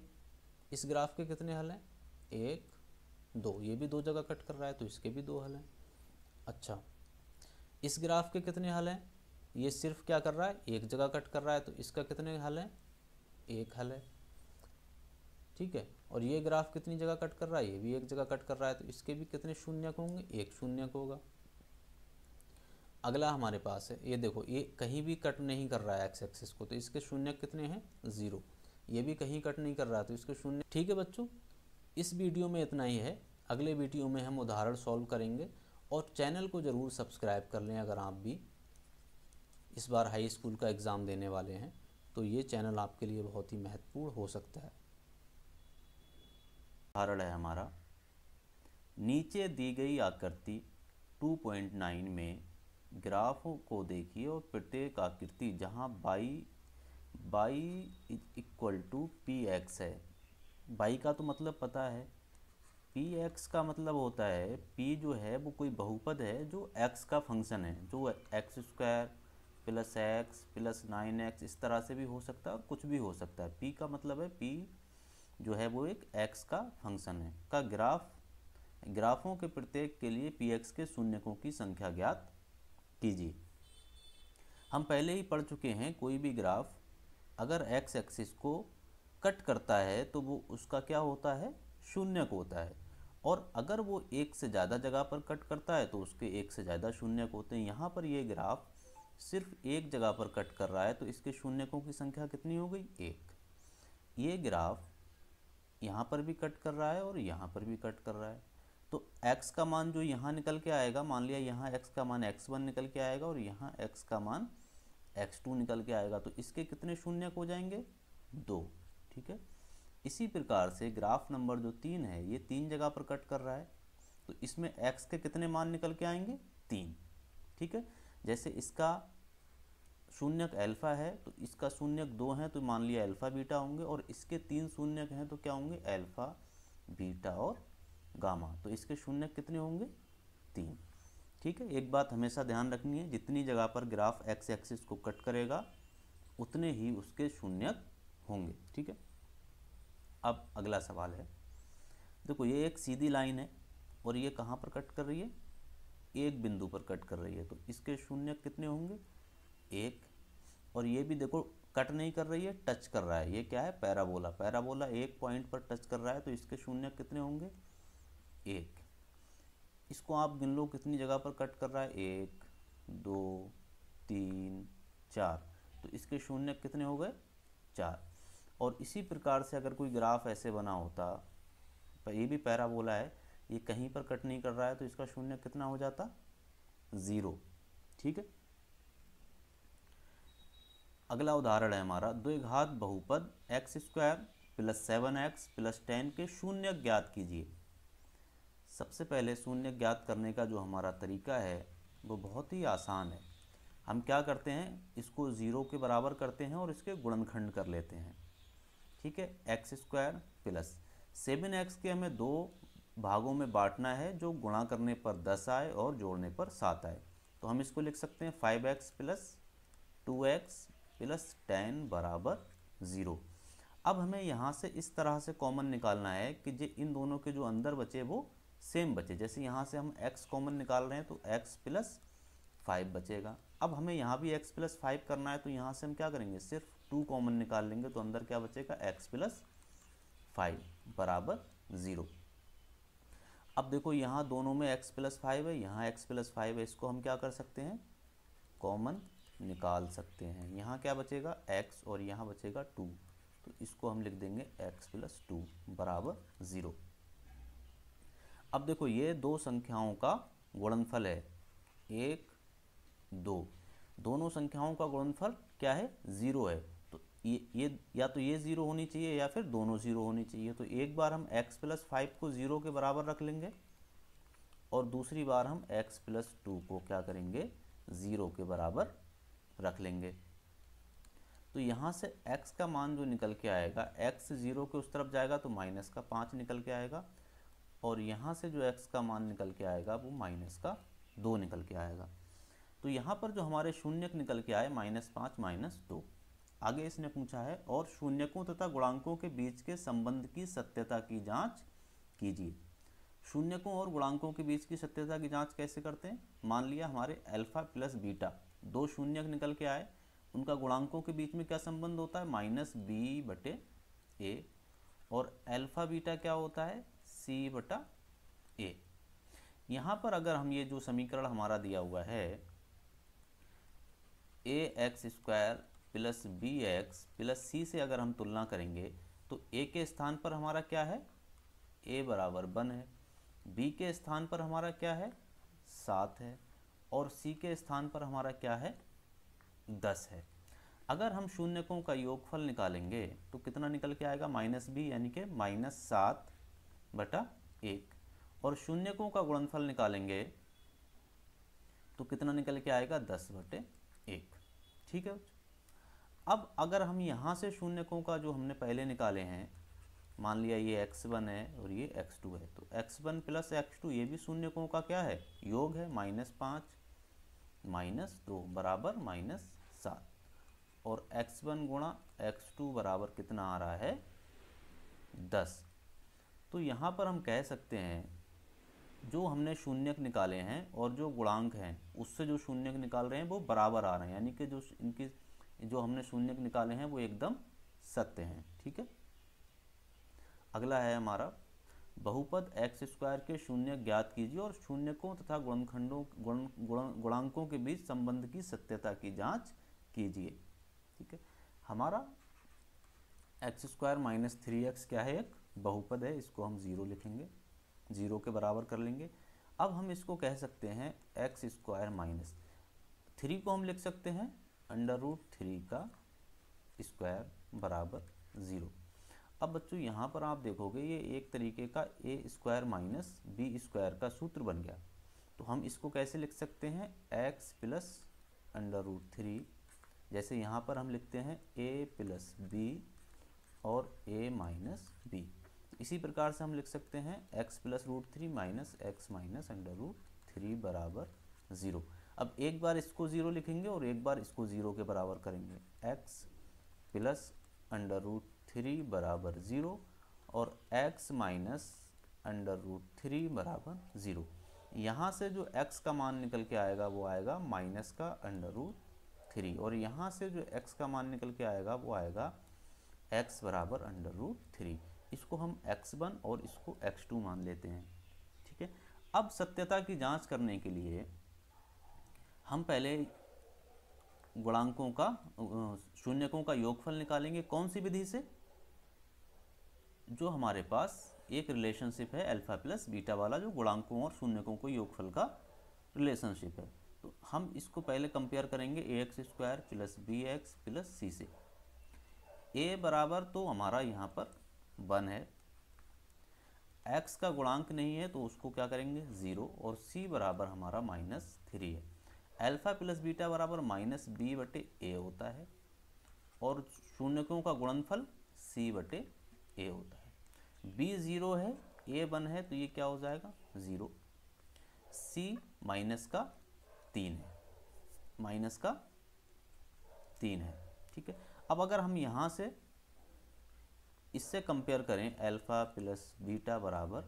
इस ग्राफ के कितने हल हैं, 1, 2, ये भी 2 जगह कट कर रहा है तो इसके भी 2 हल हैं। अच्छा, इस ग्राफ के कितने हल हैं, ये सिर्फ क्या कर रहा है, एक जगह कट कर रहा है तो इसका कितने हल हैं, 1 हल है। ठीक है, और ये ग्राफ कितनी जगह कट कर रहा है, ये भी एक जगह कट कर रहा है तो इसके भी कितने शून्यक होंगे, 1 शून्यक होगा। अगला हमारे पास है, ये देखो, ये कहीं भी कट नहीं कर रहा है एक्स एक्सिस को, तो इसके शून्यक कितने हैं, 0। ये भी कहीं कट नहीं कर रहा तो इसके शून्य। ठीक है बच्चों, इस वीडियो में इतना ही है। अगले वीडियो में हम उदाहरण सॉल्व करेंगे, और चैनल को ज़रूर सब्सक्राइब कर लें। अगर आप भी इस बार हाई स्कूल का एग्ज़ाम देने वाले हैं तो ये चैनल आपके लिए बहुत ही महत्वपूर्ण हो सकता है। उदाहरण है हमारा, नीचे दी गई आकृति 2.9 में ग्राफों को देखिए और प्रत्येक आकृति जहां y equal to P X है। y का तो मतलब पता है, पी एक्स का मतलब होता है, p जो है वो कोई बहुपद है जो x का फंक्शन है, जो x² + x + 9x इस तरह से भी हो सकता है और कुछ भी हो सकता है। p का मतलब है, p जो है वो एक x का फंक्शन है, का ग्राफों के प्रत्येक के लिए px के शून्यकों की संख्या ज्ञात कीजिए। हम पहले ही पढ़ चुके हैं, कोई भी ग्राफ अगर x एक्सिस को कट करता है तो वो उसका क्या होता है, शून्यक होता है, और अगर वो एक से ज़्यादा जगह पर कट करता है तो उसके एक से ज़्यादा शून्यक होते हैं। यहाँ पर ये ग्राफ सिर्फ एक जगह पर कट कर रहा है तो इसके शून्यकों की संख्या कितनी हो गई, 1। ये ग्राफ यहाँ पर भी कट कर रहा है और यहाँ पर भी कट कर रहा है, तो x का मान जो यहाँ निकल के आएगा, मान लिया यहाँ x का मान x1 निकल के आएगा और यहाँ x का मान x2 निकल के आएगा, तो इसके कितने शून्यक हो जाएंगे, 2। ठीक है, इसी प्रकार से ग्राफ नंबर जो 3 है, ये 3 जगह पर कट कर रहा है तो इसमें x के कितने मान निकल के आएंगे, 3। ठीक है, जैसे इसका शून्यक अल्फा है तो इसका शून्यक 2 है तो मान लिया अल्फा बीटा होंगे, और इसके 3 शून्यक हैं तो क्या होंगे, अल्फा बीटा और गामा, तो इसके शून्यक कितने होंगे, 3। ठीक है, एक बात हमेशा ध्यान रखनी है, जितनी जगह पर ग्राफ एक्स एक्सिस को कट करेगा उतने ही उसके शून्यक होंगे। ठीक है, अब अगला सवाल है, देखो ये एक सीधी लाइन है और ये कहाँ पर कट कर रही है, एक बिंदु पर कट कर रही है, तो इसके शून्यक कितने होंगे, 1। और ये भी देखो कट नहीं कर रही है, टच कर रहा है, ये क्या है, पैराबोला एक पॉइंट पर टच कर रहा है तो इसके शून्यक कितने होंगे, 1। इसको आप गिन लो कितनी जगह पर कट कर रहा है, 1, 2, 3, 4, तो इसके शून्यक कितने हो गए, 4। और इसी प्रकार से अगर कोई ग्राफ ऐसे बना होता, ये भी पैराबोला है, ये कहीं पर कट नहीं कर रहा है तो इसका शून्यक कितना हो जाता, 0। ठीक है, अगला उदाहरण है हमारा द्विघात बहुपद x square plus 7x plus 10 के शून्य ज्ञात कीजिए। सबसे पहले शून्य ज्ञात करने का जो हमारा तरीका है वो बहुत ही आसान है। हम क्या करते हैं, इसको ज़ीरो के बराबर करते हैं और इसके गुणनखंड कर लेते हैं। ठीक है, एक्स स्क्वायर प्लस 7x के हमें दो भागों में बांटना है, जो गुणा करने पर 10 आए और जोड़ने पर 7 आए। तो हम इसको लिख सकते हैं 5x प्लस 2x प्लस 10 बराबर 0। अब हमें यहाँ से इस तरह से कॉमन निकालना है कि जो इन दोनों के जो अंदर बचे वो सेम बचे। जैसे यहाँ से हम x कॉमन निकाल रहे हैं तो x प्लस 5 बचेगा। अब हमें यहाँ भी x प्लस 5 करना है तो यहाँ से हम क्या करेंगे, सिर्फ 2 कॉमन निकाल लेंगे तो अंदर क्या बचेगा, x प्लस 5 बराबर 0। अब देखो यहाँ दोनों में x प्लस 5 है, यहाँ x प्लस 5 है, इसको हम क्या कर सकते हैं, कॉमन निकाल सकते हैं। यहाँ क्या बचेगा, x और यहाँ बचेगा 2, तो इसको हम लिख देंगे x प्लस 2 बराबर 0। अब देखो ये दो संख्याओं का गुणनफल है 1 2, दोनों संख्याओं का गुणनफल क्या है, 0 है। तो ये या तो ये 0 होनी चाहिए या फिर दोनों 0 होनी चाहिए। तो एक बार हम x प्लस 5 को 0 के बराबर रख लेंगे और दूसरी बार हम x प्लस 2 को क्या करेंगे, 0 के बराबर रख लेंगे। तो यहाँ से x का मान जो निकल के आएगा, x 0 के उस तरफ जाएगा तो माइनस का 5 निकल के आएगा और यहाँ से जो x का मान निकल के आएगा वो माइनस का 2 निकल के आएगा। तो यहाँ पर जो हमारे शून्यक निकल के आए -5 -2। आगे इसने पूछा है और शून्यकों तथा गुणांकों के बीच के संबंध की सत्यता की जांच कीजिए। शून्यकों और गुणांकों के बीच की सत्यता की जांच कैसे करते हैं, मान लिया हमारे अल्फा प्लस बीटा दो शून्यक निकल के आए, उनका गुणांकों के बीच में क्या संबंध होता है, -b/a, और अल्फा बीटा क्या होता है, c/a। यहाँ पर अगर हम ये जो समीकरण हमारा दिया हुआ है ax square plus bx plus c से अगर हम तुलना करेंगे तो a के स्थान पर हमारा क्या है, a बराबर 1 है, b के स्थान पर हमारा क्या है, 7 है, और c के स्थान पर हमारा क्या है, 10 है। अगर हम शून्यकों का योगफल निकालेंगे तो कितना निकल के आएगा, -b यानी कि -7/1, और शून्यकों का गुणनफल निकालेंगे तो कितना निकल के आएगा, 10/1। ठीक है। अब अगर हम यहाँ से शून्यकों का जो हमने पहले निकाले हैं, मान लिया ये x1 है और ये x2 है, तो x1 प्लस x2 ये भी शून्यकों का क्या है, योग है, -5 -2 बराबर -7, और x1 गुणा x2 बराबर कितना आ रहा है, 10। तो यहाँ पर हम कह सकते हैं जो हमने शून्यक निकाले हैं और जो गुणांक हैं उससे जो शून्यक निकाल रहे हैं वो बराबर आ रहे हैं, यानी कि जो इनकी जो हमने शून्यक निकाले हैं वो एकदम सत्य हैं। ठीक है। अगला है हमारा बहुपद x स्क्वायर के शून्यक ज्ञात कीजिए और शून्यकों तथा गुणांकों के बीच संबंध की सत्यता की जांच कीजिए। ठीक है। हमारा x स्क्वायर -3x क्या है, एक बहुपद है, इसको हम 0 लिखेंगे, 0 के बराबर कर लेंगे। अब हम इसको कह सकते हैं x स्क्वायर -3 को हम लिख सकते हैं √3 का स्क्वायर बराबर 0। अब बच्चों यहाँ पर आप देखोगे ये एक तरीके का a square minus b square का सूत्र बन गया। तो हम इसको कैसे लिख सकते हैं, x प्लस √3, जैसे यहाँ पर हम लिखते हैं a प्लस b और a माइनस b। इसी प्रकार से हम लिख सकते हैं x plus √3 minus x minus √3 बराबर 0। अब एक बार इसको 0 लिखेंगे और एक बार इसको 0 के बराबर करेंगे, x प्लस √3 बराबर 0 और x माइनस √3 बराबर 0। यहाँ से जो x का मान निकल के आएगा वो आएगा माइनस का √3, और यहाँ से जो x का मान निकल के आएगा वो आएगा x बराबर √3। इसको हम x1 और इसको x2 मान लेते हैं। ठीक है। अब सत्यता की जांच करने के लिए हम पहले गुणांकों का शून्यकों का योगफल निकालेंगे। कौन सी विधि से, जो हमारे पास एक रिलेशनशिप है अल्फा प्लस बीटा वाला, जो गुणांकों और शून्यकों को योगफल का रिलेशनशिप है। तो हम इसको पहले कंपेयर करेंगे a x square plus b x plus c से। ए बराबर तो हमारा यहाँ पर 1 है, एक्स का गुणांक नहीं है तो उसको क्या करेंगे 0, और सी बराबर हमारा -3 है। अल्फा प्लस बीटा बराबर -b/a होता है, और शून्यकों का गुणनफल c/a होता है। b 0 है, a 1 है, तो ये क्या हो जाएगा 0। c -3 है, -3 है, ठीक है। अब अगर हम यहाँ से इससे कंपेयर करें अल्फ़ा प्लस बीटा बराबर,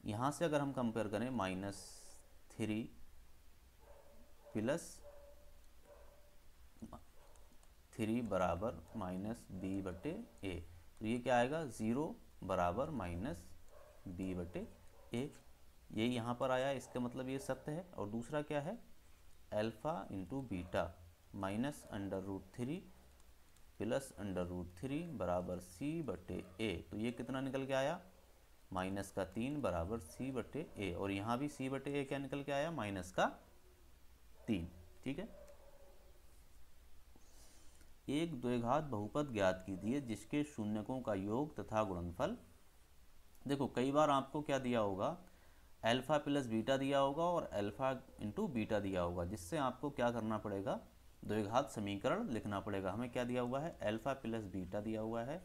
यहाँ से अगर हम कंपेयर करें -3 प्लस 3 बराबर -b/a, तो ये क्या आएगा 0 बराबर -b/a। ये यहाँ पर आया, इसका मतलब ये सत्य है। और दूसरा क्या है, अल्फ़ा इंटू बीटा -√3 प्लस √3 बराबर c/a, तो ये कितना निकल के आया -3 बराबर c/a, और यहाँ भी c/a क्या निकल के आया -3, ठीक है। एक द्विघात बहुपद ज्ञात कीजिए जिसके शून्यकों का योग तथा गुणनफल। देखो कई बार आपको क्या दिया होगा, अल्फ़ा प्लस बीटा दिया होगा और अल्फ़ा इंटू बीटा दिया होगा, जिससे आपको क्या करना पड़ेगा, द्विघात समीकरण लिखना पड़ेगा। हमें क्या दिया हुआ है, अल्फ़ा प्लस बीटा दिया हुआ है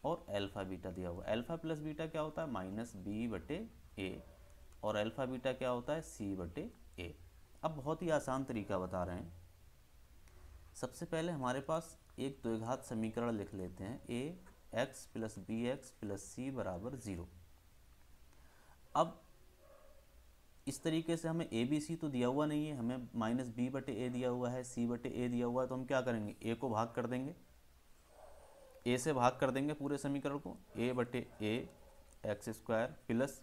और अल्फ़ा बीटा दिया हुआ है। अल्फ़ा प्लस बीटा क्या होता है -b/a, और अल्फ़ा बीटा क्या होता है c/a। अब बहुत ही आसान तरीका बता रहे हैं। सबसे पहले हमारे पास एक द्विघात समीकरण लिख लेते हैं, ax plus bx plus c बराबर 0। अब इस तरीके से हमें ए बी सी तो दिया हुआ नहीं है, हमें -b/a दिया हुआ है, c/a दिया हुआ है, तो हम क्या करेंगे, ए को भाग कर देंगे, ए से भाग कर देंगे पूरे समीकरण को, a/a x square plus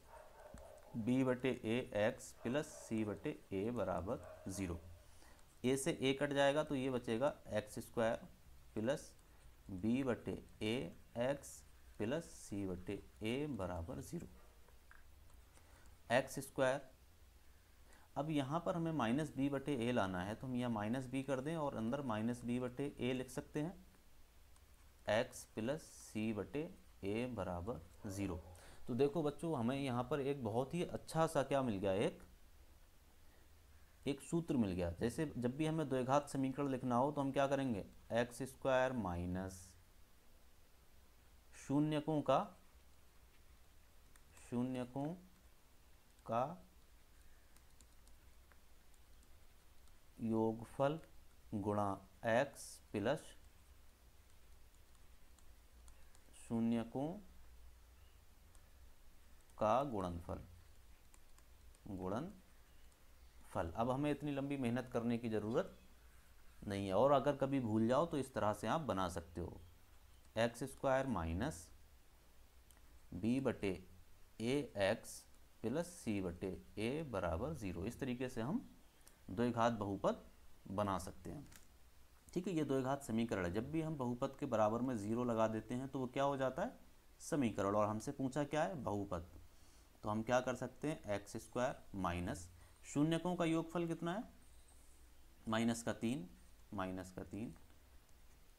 b/a x plus c/a बराबर 0। ए से ए कट जाएगा तो ये बचेगा x square plus b/a x plus c/a बराबर 0। एक्स स्क्वायर, अब यहाँ पर हमें -b/a लाना है, तो हम यहाँ -b कर दें और अंदर -b/a लिख सकते हैं, x प्लस c/a बराबर 0। तो देखो बच्चों, हमें यहाँ पर एक बहुत ही अच्छा सा क्या मिल गया, एक सूत्र मिल गया। जैसे जब भी हमें द्विघात समीकरण लिखना हो तो हम क्या करेंगे, एक्स स्क्वायर माइनस शून्यकों का योगफल गुणा x प्लस शून्यकों का गुणनफल। अब हमें इतनी लंबी मेहनत करने की ज़रूरत नहीं है, और अगर कभी भूल जाओ तो इस तरह से आप बना सकते हो, x square minus b/a x plus c/a बराबर 0। इस तरीके से हम द्विघात बहुपद बना सकते हैं, ठीक है। ये द्विघात समीकरण है। जब भी हम बहुपद के बराबर में 0 लगा देते हैं तो वो क्या हो जाता है, समीकरण। और हमसे पूछा क्या है, बहुपद, तो हम क्या कर सकते हैं, एक्स स्क्वायर माइनस शून्यकों का योगफल कितना है -3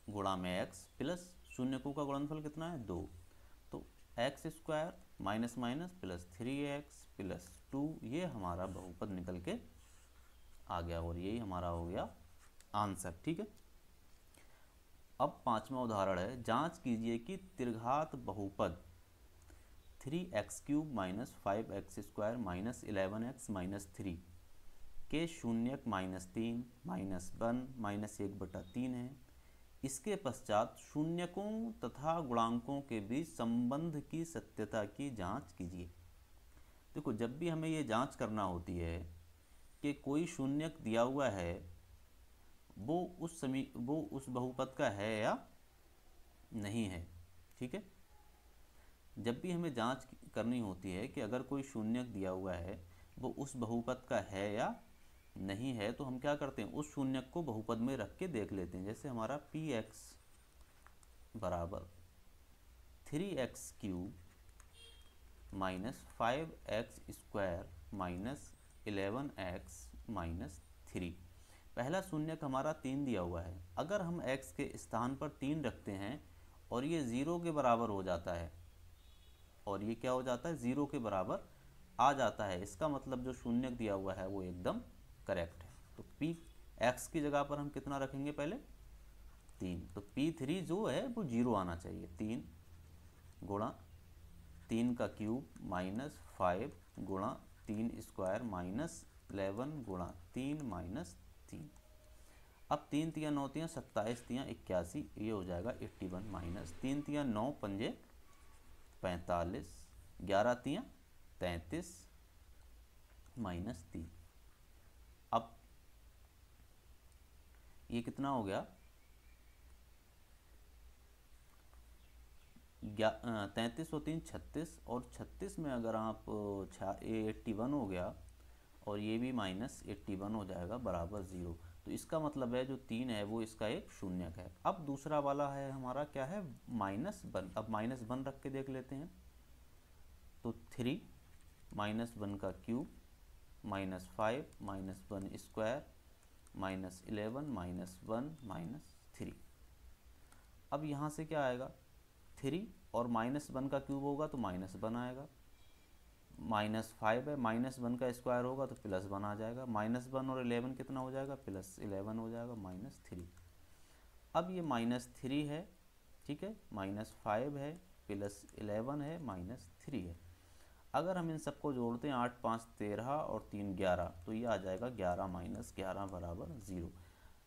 गुणा में एक्स प्लस शून्यकों का गुणनफल कितना है 2, तो x square minus minus plus 3x plus 2, ये हमारा बहुपद निकल के आ गया, और यही हमारा हो गया आंसर, ठीक है। अब पांचवा उदाहरण है, जांच कीजिए कि त्रिघात बहुपद 3x³ minus 5x square minus 11x minus 3 के शून्यक -3 -1 -1/3 है। इसके पश्चात शून्यकों तथा गुणांकों के बीच संबंध की सत्यता की जांच कीजिए। देखो जब भी हमें ये जांच करना होती है कि कोई शून्यक दिया हुआ है, वो उस बहुपद का है या नहीं है, ठीक है। जब भी हमें जांच करनी होती है कि अगर कोई शून्यक दिया हुआ है वो उस बहुपद का है या नहीं है, तो हम क्या करते हैं, उस शून्यक को बहुपद में रख के देख लेते हैं। जैसे हमारा px बराबर 3x³ minus 5x square minus 11x minus 3। पहला शून्यक हमारा 3 दिया हुआ है, अगर हम x के स्थान पर 3 रखते हैं और ये 0 के बराबर हो जाता है, और ये क्या हो जाता है, 0 के बराबर आ जाता है, इसका मतलब जो शून्यक दिया हुआ है वो एकदम करेक्ट है। तो p x की जगह पर हम कितना रखेंगे, पहले 3, तो p3 जो है वो 0 आना चाहिए। 3 गुणा 3 का क्यूब माइनस 5 गुणा 3 स्क्वायर माइनस 11 गुणा 3 माइनस 3। अब 3 तिया 9 तिया 27 तिया 81, ये हो जाएगा 81 माइनस 3 तिया 9 पंजे 45, 11 तिया 33 माइनस 3। अब ये कितना हो गया, 33 और 3 36, और 36 में अगर आप 81 हो गया और ये भी माइनस 81 हो जाएगा बराबर 0। तो इसका मतलब है जो 3 है वो इसका एक शून्यक है। अब दूसरा वाला है हमारा क्या है, -1। अब -1 रख के देख लेते हैं। तो 3 -1 का क्यूब -5 -1 स्क्वायर -11 -1 -3। अब यहाँ से क्या आएगा, 3 और -1 का क्यूब होगा तो -1 आएगा, -5 है, -1 का स्क्वायर होगा तो +1 आ जाएगा, -1 और 11 कितना हो जाएगा, +11 हो जाएगा, -3। अब ये -3 है, ठीक है, -5 है, +11 है, -3 है। अगर हम इन सबको जोड़ते हैं 8 5 13 और 3 11, तो ये आ जाएगा 11 - 11 बराबर 0।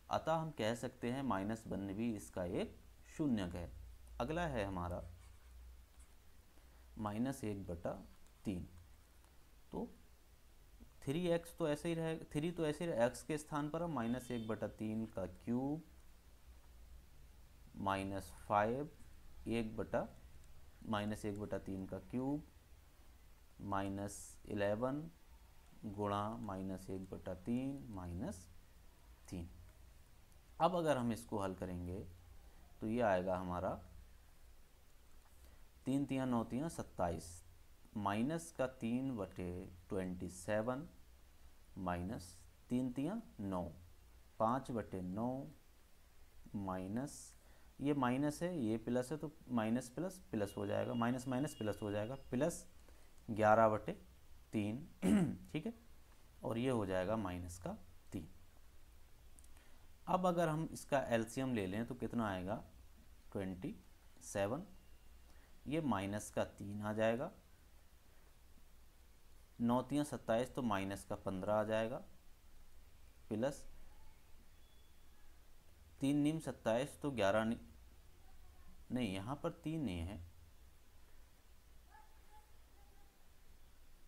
अतः हम कह सकते हैं -1 भी इसका एक शून्यक है। अगला है हमारा -1/3। तो 3x तो ऐसे ही रहेगा, 3 तो ऐसे ही रहेगा, x के स्थान पर हम -1/3 का क्यूब -5 -1/3 का क्यूब -11 गुणा -1/3 -3। अब अगर हम इसको हल करेंगे तो ये आएगा हमारा 3 तिया 9 तिया 27, माइनस का 3/27 माइनस 3 तिया 9, 5/9 माइनस, ये माइनस है ये प्लस है तो माइनस प्लस प्लस हो जाएगा, माइनस माइनस प्लस हो जाएगा, प्लस 11/3 ठीक है, और ये हो जाएगा -3। अब अगर हम इसका एलसीएम ले लें तो कितना आएगा, 27, ये -3 आ जाएगा, 9 तिया 27 तो -15 आ जाएगा, प्लस 3 नीम 27 तो 11 नहीं, यहाँ पर 3 नहीं है,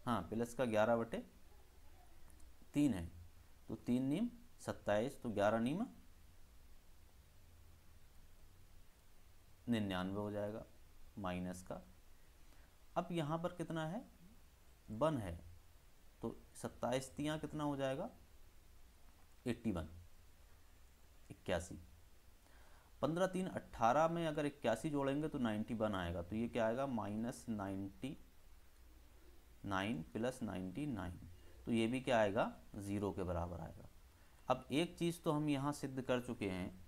हाँ प्लस का 11/3 है, तो 3 नीम 27 तो 11 नीम 99 हो जाएगा माइनस का। अब यहाँ पर कितना है, 1 है, तो 27 तिया कितना हो जाएगा, 81, 81। 15 3 18 में अगर 81 जोड़ेंगे तो 91 आएगा, तो ये क्या आएगा, -99 + 99, तो ये भी क्या आएगा, 0 के बराबर आएगा। अब एक चीज़ तो हम यहाँ सिद्ध कर चुके हैं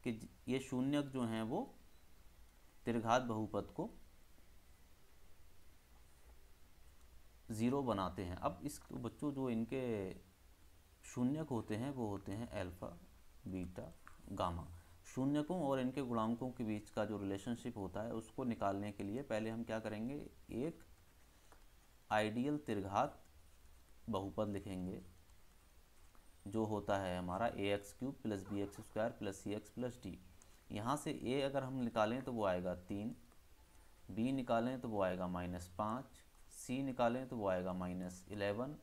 कि ये शून्यक जो हैं वो त्रिघात बहुपद को 0 बनाते हैं। अब इस बच्चों जो इनके शून्यक होते हैं वो होते हैं अल्फा बीटा गामा। शून्यकों और इनके गुणांकों के बीच का जो रिलेशनशिप होता है उसको निकालने के लिए पहले हम क्या करेंगे, एक आइडियल त्रिघात बहुपद लिखेंगे जो होता है हमारा ax³ + bx² + cx + d। यहाँ से a अगर हम निकालें तो वो आएगा 3, b निकालें तो वो आएगा -5, c निकालें तो वो आएगा -11,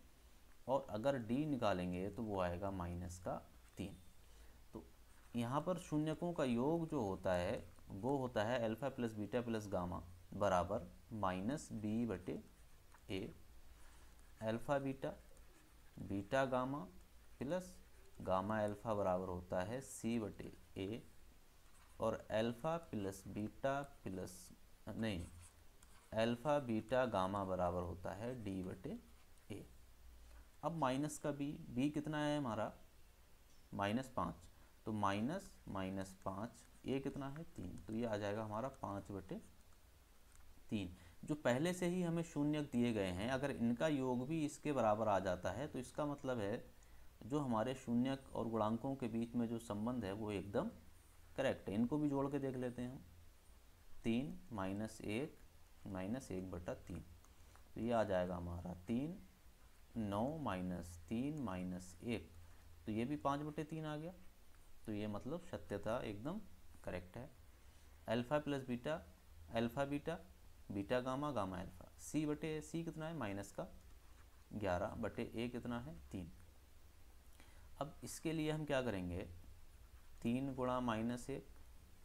और अगर d निकालेंगे तो वो आएगा -3। तो यहाँ पर शून्यकों का योग जो होता है वो होता है अल्फा + बीटा + गामा बराबर -b/a, alpha beta beta gamma plus gamma alpha बराबर होता है c/a, और अल्फा बीटा गामा बराबर होता है d/a। अब माइनस का b कितना है हमारा, -5, तो माइनस माइनस 5, ये कितना है 3, तो ये आ जाएगा हमारा 5/3। जो पहले से ही हमें शून्यक दिए गए हैं, अगर इनका योग भी इसके बराबर आ जाता है तो इसका मतलब है जो हमारे शून्यक और गुणांकों के बीच में जो संबंध है वो एकदम करेक्ट है। इनको भी जोड़ के देख लेते हैं हम। 3 - 1 -1/3, तो ये आ जाएगा हमारा 3, 9 - 3 - 1, तो ये भी 5/3 आ गया। तो ये मतलब सत्यता एकदम करेक्ट है। Alpha plus beta, alpha beta, beta gamma, gamma alpha, c कितना है -11/a कितना है 3। अब इसके लिए हम क्या करेंगे, 3 गुणा -1,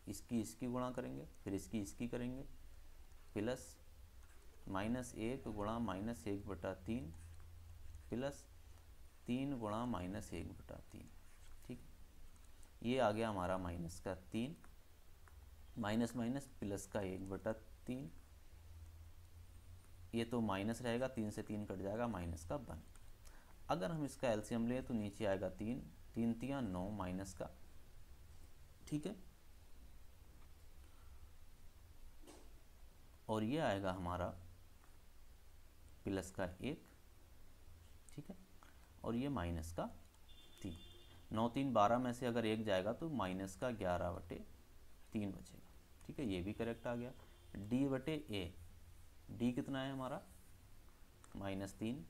इसकी गुणा करेंगे, फिर इसकी करेंगे, प्लस -1 गुणा -1/3 प्लस 3 गुणा -1/3, ठीक है। ये आ गया हमारा -3, माइनस माइनस प्लस का 1/3, ये तो माइनस रहेगा, 3 से 3 कट जाएगा, -1। अगर हम इसका एलसीएम लें तो नीचे आएगा 3, 3 तियां 9 माइनस का, ठीक है। और ये आएगा हमारा प्लस का 1, ठीक है, और ये -3। 9 3 12 में से अगर 1 जाएगा तो -11/3 बचेगा, ठीक है। ये भी करेक्ट आ गया। D/A, डी कितना है हमारा -3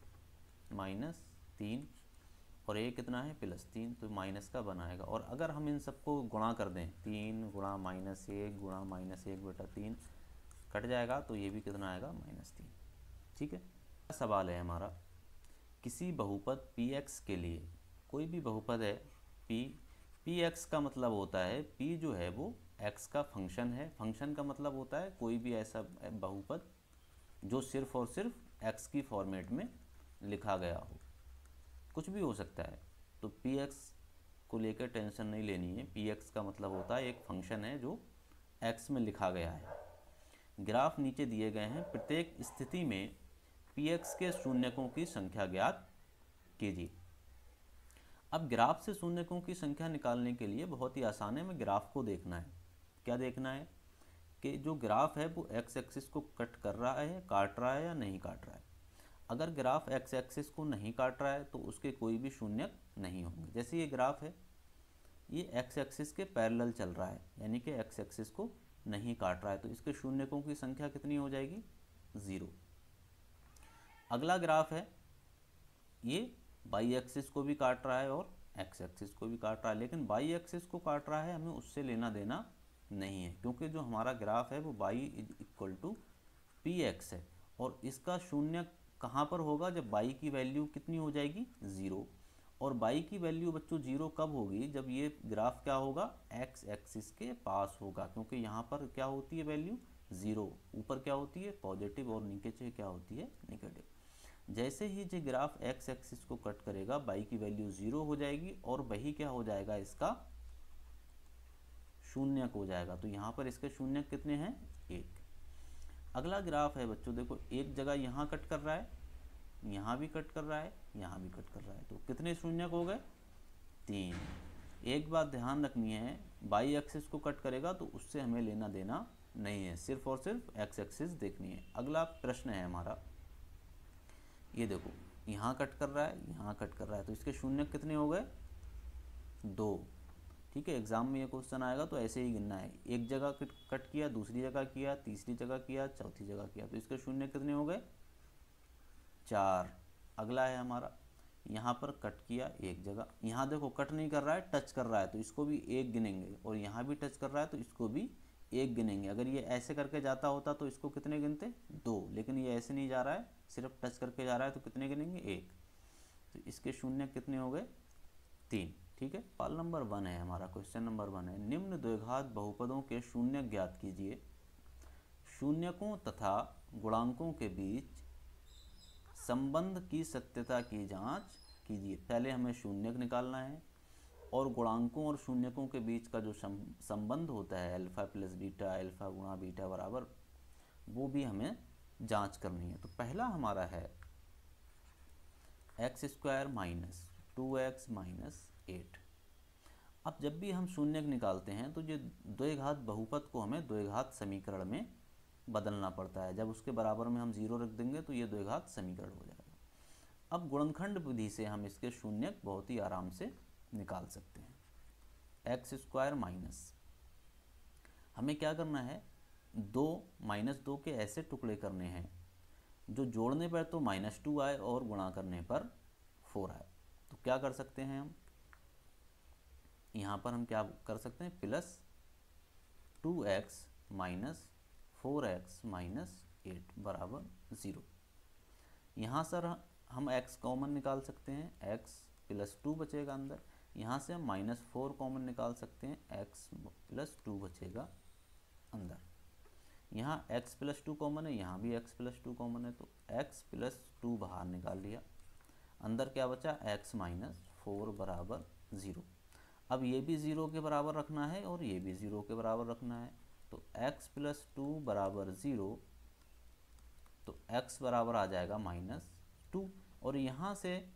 और ए कितना है +3, तो माइनस का बनाएगा। और अगर हम इन सबको गुणा कर दें, 3 गुणा -1 गुणा -1/3 कट जाएगा, तो ये भी कितना आएगा -3, ठीक है। सवाल है हमारा, किसी बहुपद px के लिए, कोई भी बहुपद है px का मतलब होता है p जो है वो x का फंक्शन है। फंक्शन का मतलब होता है कोई भी ऐसा बहुपद जो सिर्फ और सिर्फ x की फॉर्मेट में लिखा गया हो, कुछ भी हो सकता है। तो px को लेकर टेंशन नहीं लेनी है। px का मतलब होता है एक फंक्शन है जो x में लिखा गया है। ग्राफ नीचे दिए गए हैं, प्रत्येक स्थिति में px के शून्यकों की संख्या ज्ञात कीजिए। अब ग्राफ से शून्यकों की संख्या निकालने के लिए बहुत ही आसान है, हमें ग्राफ को देखना है। क्या देखना है कि जो ग्राफ है वो एक्स एक्सिस को कट कर रहा है, काट रहा है या नहीं काट रहा है। अगर ग्राफ एक्स एक्सिस को नहीं काट रहा है तो उसके कोई भी शून्यक नहीं होंगे। जैसे ये ग्राफ है, ये एक्स एक्सिस के पैरेलल चल रहा है, यानी कि एक्स एक्सिस को नहीं काट रहा है, तो इसके शून्यकों की संख्या कितनी हो जाएगी 0। अगला ग्राफ है, ये वाई एक्सिस को भी काट रहा है और एक्स एक्सिस को भी काट रहा है, लेकिन वाई एक्सिस को काट रहा है, हमें उससे लेना देना नहीं है, क्योंकि जो हमारा ग्राफ है वो y = px है। और इसका शून्य कहाँ पर होगा, जब y की वैल्यू कितनी हो जाएगी 0। और y की वैल्यू बच्चों 0 कब होगी, जब ये ग्राफ क्या होगा x एक्सिस के पास होगा, क्योंकि यहाँ पर क्या होती है वैल्यू 0, ऊपर क्या होती है पॉजिटिव और नीचे क्या होती है नेगेटिव। जैसे ही ये ग्राफ x एक्सिस को कट करेगा y की वैल्यू 0 हो जाएगी और वही क्या हो जाएगा, इसका शून्यक हो जाएगा। तो यहाँ पर इसके शून्यक कितने हैं 1। अगला ग्राफ है बच्चों, देखो एक जगह यहाँ कट कर रहा है, यहाँ भी कट कर रहा है, यहाँ भी कट कर रहा है, तो कितने शून्यक हो गए 3। एक बात ध्यान रखनी है, वाई एक्सिस को कट करेगा तो उससे हमें लेना देना नहीं है, सिर्फ और सिर्फ एक्स एक्सिस देखनी है। अगला प्रश्न है हमारा, ये देखो यहाँ कट कर रहा है, यहाँ कट कर रहा है, तो इसके शून्यक कितने हो गए 2, ठीक है। एग्जाम में ये क्वेश्चन आएगा तो ऐसे ही गिनना है, एक जगह कट किया, दूसरी जगह किया, तीसरी जगह किया, चौथी जगह किया, तो इसके शून्य कितने हो गए 4। अगला है हमारा, यहाँ पर कट किया एक जगह, यहाँ देखो कट नहीं कर रहा है, टच कर रहा है, तो इसको भी 1 गिनेंगे, और यहाँ भी टच कर रहा है तो इसको भी 1 गिनेंगे। अगर ये ऐसे करके जाता होता तो इसको कितने गिनते 2, लेकिन ये ऐसे नहीं जा रहा है, सिर्फ टच करके जा रहा है, तो कितने गिनेंगे 1। तो इसके शून्य कितने हो गए 3, ठीक है। सवाल नंबर 1 है हमारा, क्वेश्चन नंबर 1 है, निम्न द्विघात बहुपदों के शून्य ज्ञात कीजिए। शून्यकों तथा गुणांकों के बीच संबंध की सत्यता की जांच कीजिए। पहले हमें शून्यक निकालना है और गुणांकों और शून्यकों के बीच का जो संबंध होता है अल्फा प्लस बीटा, अल्फा गुणा बीटा बराबर, वो भी हमें जांच करनी है। तो पहला हमारा है x² - 2x - 8, अब जब भी हम शून्यक निकालते हैं तो जो द्विघात बहुपद को हमें द्विघात समीकरण में बदलना पड़ता है। जब उसके बराबर में हम 0 रख देंगे तो ये द्विघात समीकरण हो जाएगा। अब गुणनखंड विधि से हम इसके शून्यक बहुत ही आराम से निकाल सकते हैं। एक्स स्क्वायर माइनस, हमें क्या करना है, -2 के ऐसे टुकड़े करने हैं जो जोड़ने पर तो -2 आए और गुणा करने पर 4 आए। तो क्या कर सकते हैं हम, यहाँ पर हम क्या कर सकते हैं, +2x माइनस 4x माइनस 8 बराबर 0। यहाँ सर हम x कॉमन निकाल सकते हैं, x +2 बचेगा अंदर। यहाँ से हम -4 कॉमन निकाल सकते हैं, x +2 बचेगा अंदर। यहाँ x +2 कॉमन है, यहाँ भी x +2 कॉमन है, तो x +2 बाहर निकाल लिया। अंदर क्या बचा, x - 4 बराबर 0। अब ये भी 0 के बराबर रखना है और ये भी 0 के बराबर रखना है। तो x +2 बराबर 0, तो x बराबर आ जाएगा -2। और यहाँ से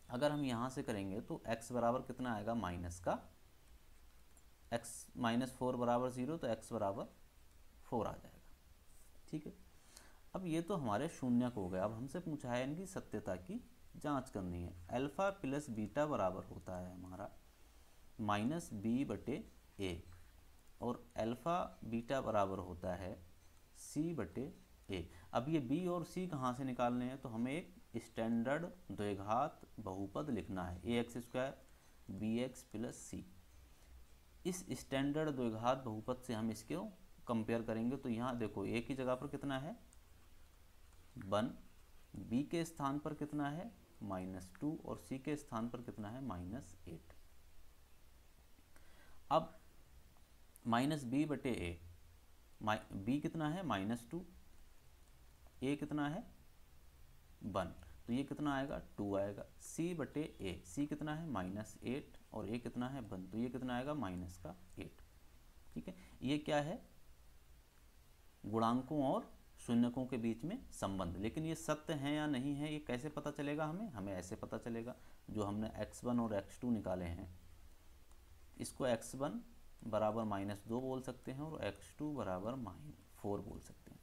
अगर हम यहाँ से करेंगे तो x बराबर कितना आएगा, माइनस का x -4 बराबर 0, तो x बराबर 4 आ जाएगा। ठीक है, अब ये तो हमारे शून्यक हो गए। अब हमसे पूछा है इनकी सत्यता की जांच करनी है। अल्फा प्लस बीटा बराबर होता है हमारा -b/a और अल्फा बीटा बराबर होता है c/a। अब ये b और c कहाँ से निकालने हैं, तो हमें एक स्टैंडर्ड द्विघात बहुपद लिखना है, ax² bx + c। इस स्टैंडर्ड द्विघात बहुपद से हम इसको कंपेयर करेंगे। तो यहाँ देखो a की जगह पर कितना है 1, b के स्थान पर कितना है -2 और c के स्थान पर कितना है -8। अब -b/a, b कितना है -2, a कितना है 1, तो ये कितना आएगा 2 आएगा। c/a, c कितना है -8 और a कितना है 1, तो ये कितना आएगा -8। ठीक है, ये क्या है, गुणांकों और शून्यकों के बीच में संबंध। लेकिन ये सत्य है या नहीं है, ये कैसे पता चलेगा, हमें ऐसे पता चलेगा। जो हमने x1 और x2 निकाले हैं, इसको x1 बराबर -2 बोल सकते हैं और x2 बराबर -4 बोल सकते हैं,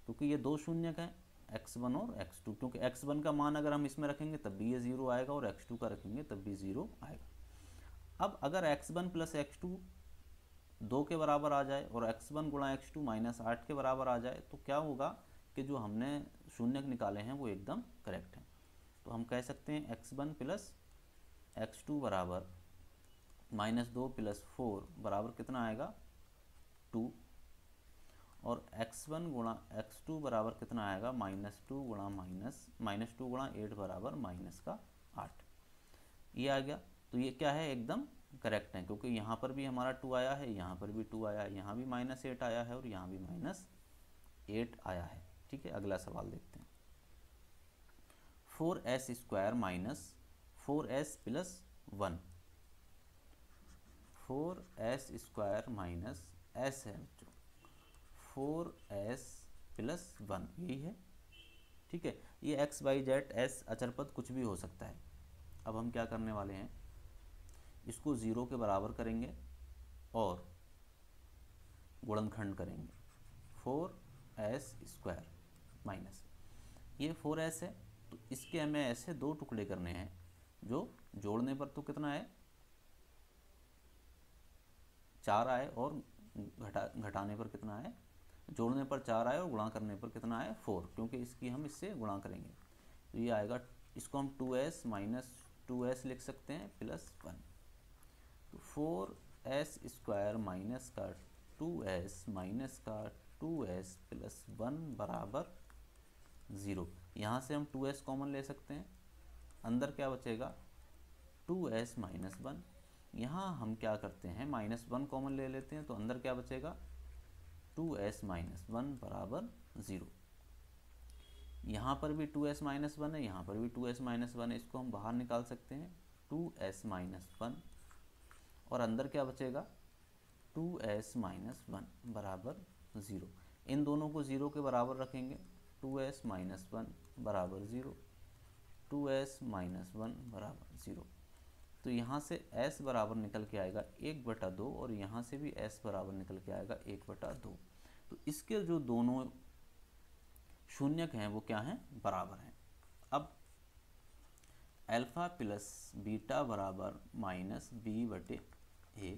क्योंकि ये दो शून्यक हैं, x1 और x2। क्योंकि x1 का मान अगर हम इसमें रखेंगे तब भी ये 0 आएगा और x2 का रखेंगे तब भी 0 आएगा। अब अगर x1 + x2 2 के बराबर आ जाए और x1 × x2 -8 के बराबर आ जाए, तो क्या होगा कि जो हमने शून्यक निकाले हैं वो एकदम करेक्ट हैं। तो हम कह सकते हैं x1 + x2 बराबर -2 + 4 बराबर कितना आएगा 2, और x1 × x2 बराबर कितना आएगा -2 × 8 बराबर -8। ये आ गया। तो ये क्या है, एकदम करेक्ट है, क्योंकि यहाँ पर भी हमारा 2 आया है, यहाँ पर भी 2 आया है, यहाँ भी -8 आया है और यहाँ भी -8 आया है। ठीक है, अगला सवाल देखते हैं। 4s² - 4s + 1, 4s² - s है, 4s + 1 यही है। ठीक है, ये x y z s अचर पद कुछ भी हो सकता है। अब हम क्या करने वाले हैं, इसको 0 के बराबर करेंगे और गुणनखंड करेंगे। 4s² माइनस, ये 4s है, तो इसके हमें ऐसे दो टुकड़े करने हैं जो जोड़ने पर तो कितना है 4 आए और घटाने पर कितना है, जोड़ने पर 4 आए और गुणा करने पर कितना है 4, क्योंकि इसकी हम इससे गुणा करेंगे। तो ये आएगा, इसको हम 2s - 2s लिख सकते हैं +1। तो 4s² माइनस का 2s माइनस का 2s + 1 बराबर 0। यहाँ से हम 2s कॉमन ले सकते हैं, अंदर क्या बचेगा 2s - 1। यहाँ हम क्या करते हैं -1 कॉमन ले लेते हैं, तो अंदर क्या बचेगा 2s - 1 बराबर 0। यहाँ पर भी 2s - 1 है, यहाँ पर भी 2s - 1 है, इसको हम बाहर निकाल सकते हैं 2s - 1, और अंदर क्या बचेगा 2s - 1 बराबर 0। इन दोनों को 0 के बराबर रखेंगे, 2s - 1 बराबर 0, 2s - 1 बराबर 0। तो तो यहाँ से s बराबर निकल के आएगा 1/2 और यहाँ से भी s बराबर निकल के आएगा 1/2। तो इसके जो दोनों शून्यक हैं वो क्या हैं, बराबर हैं। अब अल्फा प्लस बीटा बराबर -b/a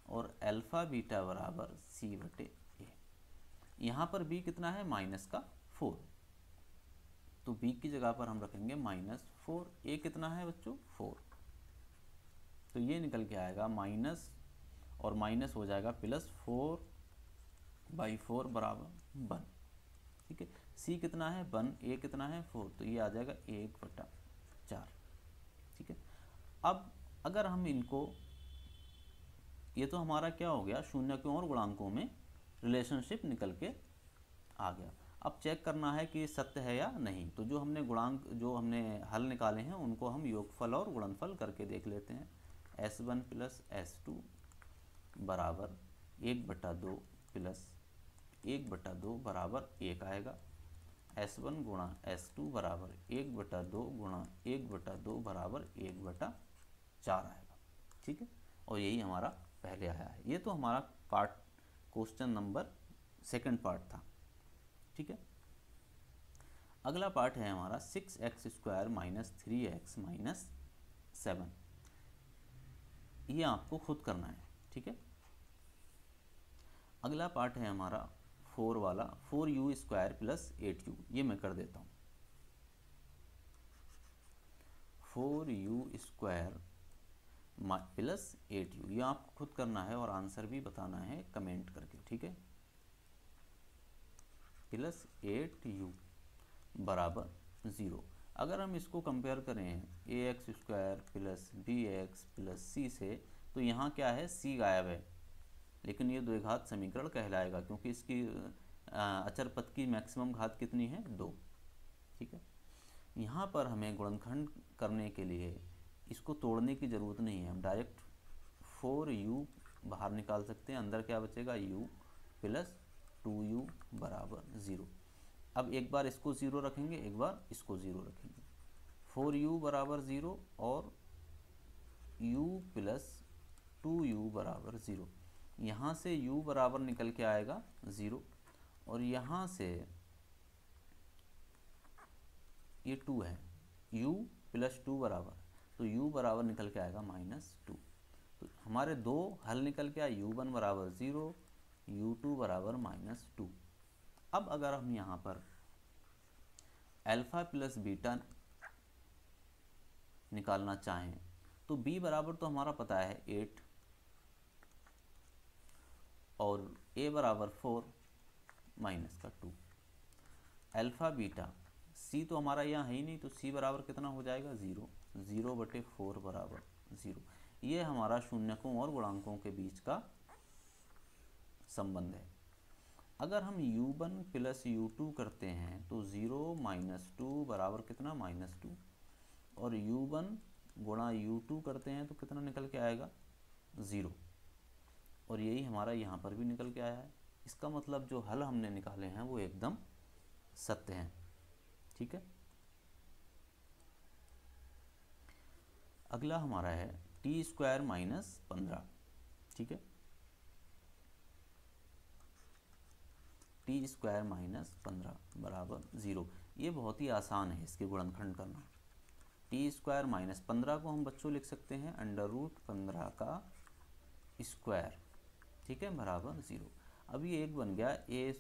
और अल्फा बीटा बराबर c/a। यहाँ पर b कितना है, -4, तो b की जगह पर हम रखेंगे -4। a कितना है बच्चों, 4, तो ये निकल के आएगा माइनस और माइनस हो जाएगा +4/4 बराबर 1। ठीक है, c कितना है 1, a कितना है 4, तो ये आ जाएगा 1/4। ठीक है, अब अगर हम इनको, ये तो हमारा क्या हो गया, शून्यकों और गुणांकों में रिलेशनशिप निकल के आ गया। अब चेक करना है कि सत्य है या नहीं। तो जो हमने गुणांक, जो हमने हल निकाले हैं उनको हम योगफल और गुणनफल करके देख लेते हैं। s1 + s2 बराबर 1/2 + 1/2 बराबर 1 आएगा। s1 गुणा s2 बराबर 1/2 गुणा 1/2 बराबर 1/4 आएगा। ठीक है, और यही हमारा पहले आया है। ये तो हमारा part, question number second part था। ठीक है, अगला पार्ट है हमारा 6x² - 3x - 7। ये आपको खुद करना है। ठीक है, अगला पार्ट है हमारा 4 वाला, 4u² + 8u। ये मैं कर देता हूँ, 4u² + 8u। ये आपको खुद करना है और आंसर भी बताना है कमेंट करके। ठीक है, +8u बराबर 0। अगर हम इसको कंपेयर करें ax² + bx + c से, तो यहाँ क्या है, c गायब है, लेकिन ये द्विघात समीकरण कहलाएगा क्योंकि इसकी अचर पद की मैक्सिमम घात कितनी है, 2। ठीक है, यहाँ पर हमें गुणनखंड करने के लिए इसको तोड़ने की ज़रूरत नहीं है, हम डायरेक्ट 4u बाहर निकाल सकते हैं। अंदर क्या बचेगा, u + 2u बराबर 0। अब एक बार इसको 0 रखेंगे, एक बार इसको 0 रखेंगे। 4u बराबर 0 और u + 2u बराबर 0। यहाँ से u बराबर निकल के आएगा 0 और यहाँ से ये 2 है, u + 2 बराबर, तो u बराबर निकल के आएगा -2। तो हमारे दो हल निकल के आए, u1 बराबर 0, u2 बराबर -2। अब अगर हम यहाँ पर अल्फा प्लस बीटा निकालना चाहें तो b बराबर तो हमारा पता है 8 और a बराबर 4 माइनस का 2। अल्फा बीटा c तो हमारा यहाँ है ही नहीं, तो c बराबर कितना हो जाएगा, 0। 0/4 बराबर 0। ये हमारा शून्यकों और गुणांकों के बीच का संबंध है। अगर हम u1 + u2 करते हैं तो 0 - 2 बराबर कितना, -2, और u1 गुणा u2 करते हैं तो कितना निकल के आएगा, 0। और यही हमारा यहाँ पर भी निकल के आया है। इसका मतलब जो हल हमने निकाले हैं वो एकदम सत्य हैं। ठीक है, अगला हमारा है t² - 15। ठीक है, t² - 15 बराबर 0। ये बहुत ही आसान है इसके गुणनखंड करना। t² - 15 को हम बच्चों लिख सकते हैं √15 का स्क्वायर। ठीक है, बराबर 0। अब ये एक बन गया a²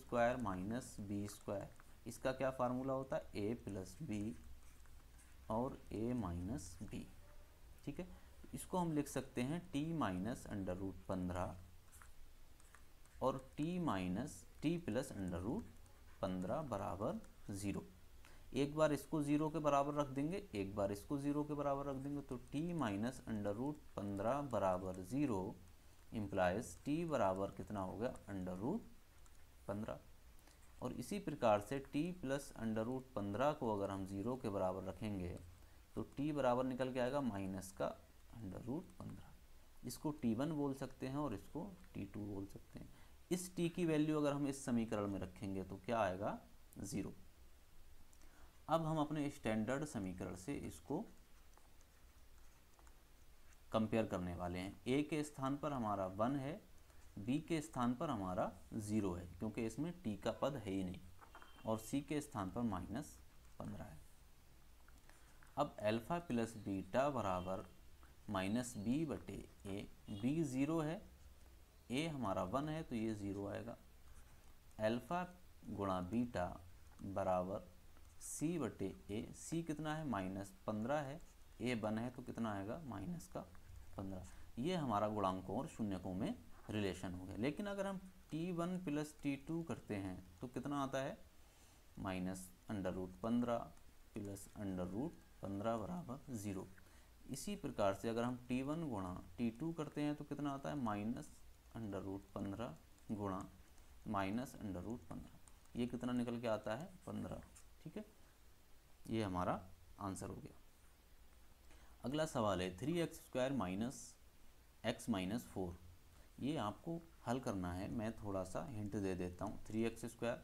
- b²। इसका क्या फार्मूला होता है, a + b और a - b। ठीक है, इसको हम लिख सकते हैं t - √15 और t + √15 बराबर 0। एक बार इसको 0 के बराबर रख देंगे, एक बार इसको 0 के बराबर रख देंगे, तो t - √15 बराबर 0 इम्प्लाइज t बराबर कितना हो गया, √15। और इसी प्रकार से t + √15 को अगर हम 0 के बराबर रखेंगे तो t बराबर निकल के आएगा -का √15। इसको t1 बोल सकते हैं और इसको t2 बोल सकते हैं। इस t की वैल्यू अगर हम इस समीकरण में रखेंगे तो क्या आएगा, 0। अब हम अपने स्टैंडर्ड समीकरण से इसको कंपेयर करने वाले हैं। ए के स्थान पर हमारा 1 है, बी के स्थान पर हमारा 0 है क्योंकि इसमें टी का पद है ही नहीं, और सी के स्थान पर -15 है। अब अल्फ़ा प्लस बीटा बराबर -b/a, b 0 है, a हमारा 1 है तो ये 0 आएगा। अल्फ़ा गुणा बीटा बराबर c/a, c कितना है -15 है, a 1 है तो कितना आएगा -15। ये हमारा गुणांकों और शून्यकों में रिलेशन हो गया। लेकिन अगर हम t1 प्लस t2 करते हैं तो कितना आता है -√15 प्लस √15 बराबर 0। इसी प्रकार से अगर हम t1 गुणा t2 करते हैं तो कितना आता है -√15 गुणा -√15, ये कितना निकल के आता है 15। ठीक है, ये हमारा आंसर हो गया। अगला सवाल है 3x² - x - 4। ये आपको हल करना है, मैं थोड़ा सा हिंट दे देता हूँ। 3x²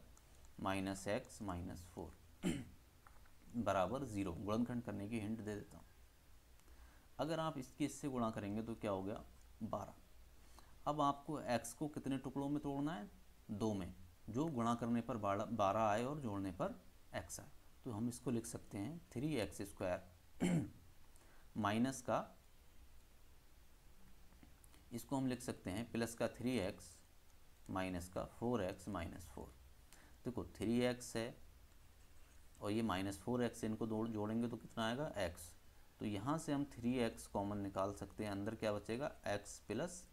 - x - 4 बराबर 0, गुणनखंड करने की हिंट दे देता हूँ। अगर आप इससे गुणा करेंगे तो क्या हो गया 12। अब आपको x को कितने टुकड़ों में तोड़ना है, 2 में, जो गुणा करने पर 12 आए और जोड़ने पर x आए। तो हम इसको लिख सकते हैं 3x² माइनस का, इसको हम लिख सकते हैं प्लस का 3x माइनस का 4x - 4। देखो 3x है और ये -4x, इनको जोड़ेंगे तो कितना आएगा x। तो यहाँ से हम 3x कॉमन निकाल सकते हैं, अंदर क्या बचेगा x +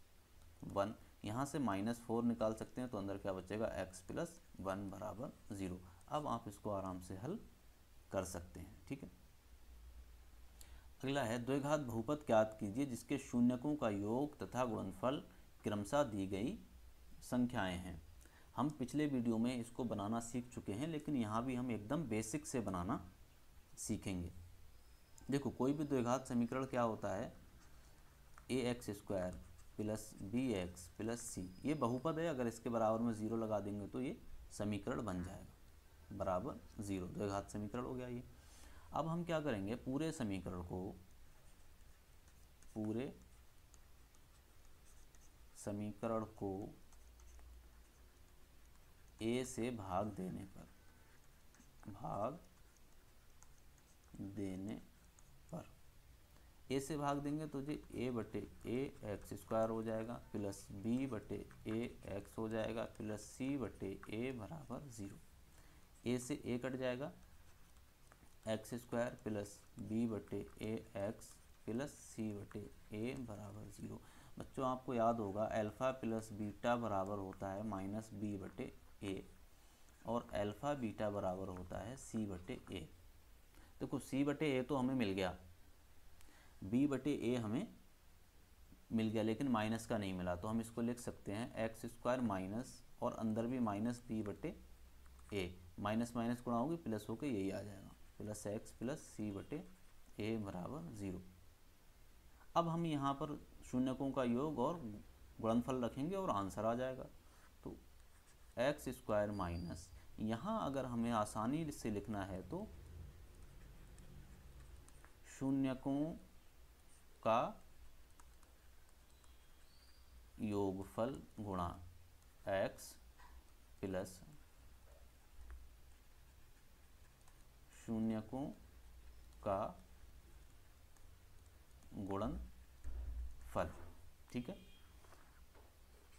1। यहाँ से -4 निकाल सकते हैं तो अंदर क्या बचेगा x + 1 बराबर 0। अब आप इसको आराम से हल कर सकते हैं। ठीक है, अगला है द्विघात बहुपद ज्ञात कीजिए जिसके शून्यकों का योग तथा गुणनफल क्रमशः दी गई संख्याएं हैं। हम पिछले वीडियो में इसको बनाना सीख चुके हैं, लेकिन यहाँ भी हम एकदम बेसिक से बनाना सीखेंगे। देखो कोई भी द्विघात समीकरण क्या होता है, ax² + bx + c, ये बहुपद है। अगर इसके बराबर में 0 लगा देंगे तो ये समीकरण बन जाएगा बराबर 0, द्विघात समीकरण हो गया ये। अब हम क्या करेंगे, पूरे समीकरण को a से भाग देने पर a से भाग देंगे तो जी a/a x² हो जाएगा प्लस b/ax हो जाएगा प्लस c/a बराबर 0। a से a कट जाएगा, x² plus b/ax plus c/a बराबर 0। बच्चों आपको याद होगा अल्फ़ा प्लस बीटा बराबर होता है -b/a और अल्फ़ा बीटा बराबर होता है c/a। देखो c/a तो हमें मिल गया, b/a हमें मिल गया, लेकिन माइनस का नहीं मिला। तो हम इसको लिख सकते हैं x² माइनस और अंदर भी -b/a, माइनस माइनस गुणा होगी प्लस होकर यही आ जाएगा प्लस x प्लस c/a बराबर 0। अब हम यहाँ पर शून्यकों का योग और गुणनफल रखेंगे और आंसर आ जाएगा। तो x² माइनस, यहाँ अगर हमें आसानी से लिखना है तो शून्यकों का योगफल गुणा x प्लस शून्यकों का गुणनफल। ठीक है,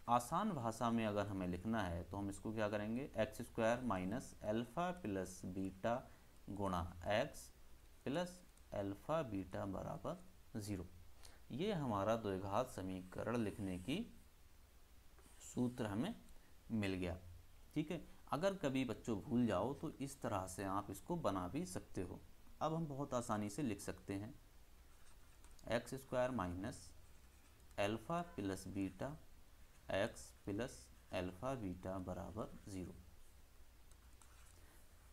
आसान भाषा में अगर हमें लिखना है तो हम इसको क्या करेंगे, x² minus alpha plus beta गुणा x प्लस अल्फ़ा बीटा बराबर 0। ये हमारा द्विघात समीकरण लिखने की सूत्र हमें मिल गया। ठीक है, अगर कभी बच्चों भूल जाओ तो इस तरह से आप इसको बना भी सकते हो। अब हम बहुत आसानी से लिख सकते हैं x² minus alpha plus beta x plus alpha beta बराबर 0।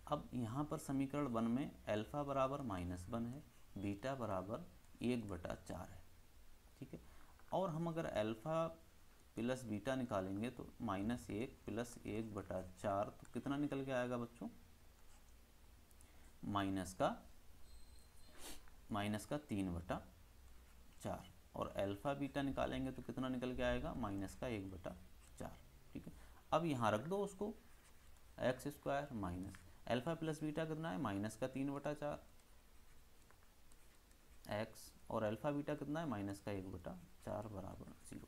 अब यहाँ पर समीकरण 1 में अल्फ़ा बराबर -1 है, बीटा बराबर 1/4 है। ठीक है, और हम अगर अल्फ़ा प्लस बीटा निकालेंगे तो -1 प्लस 1/4, तो कितना निकल के आएगा बच्चों, माइनस का 3/4। और अल्फ़ा बीटा निकालेंगे तो कितना निकल के आएगा, -1/4। ठीक है, अब यहाँ रख दो उसको, x² minus alpha plus beta कितना है, -3/4 x, और अल्फ़ा बीटा कितना है, -1/4 बराबर 0।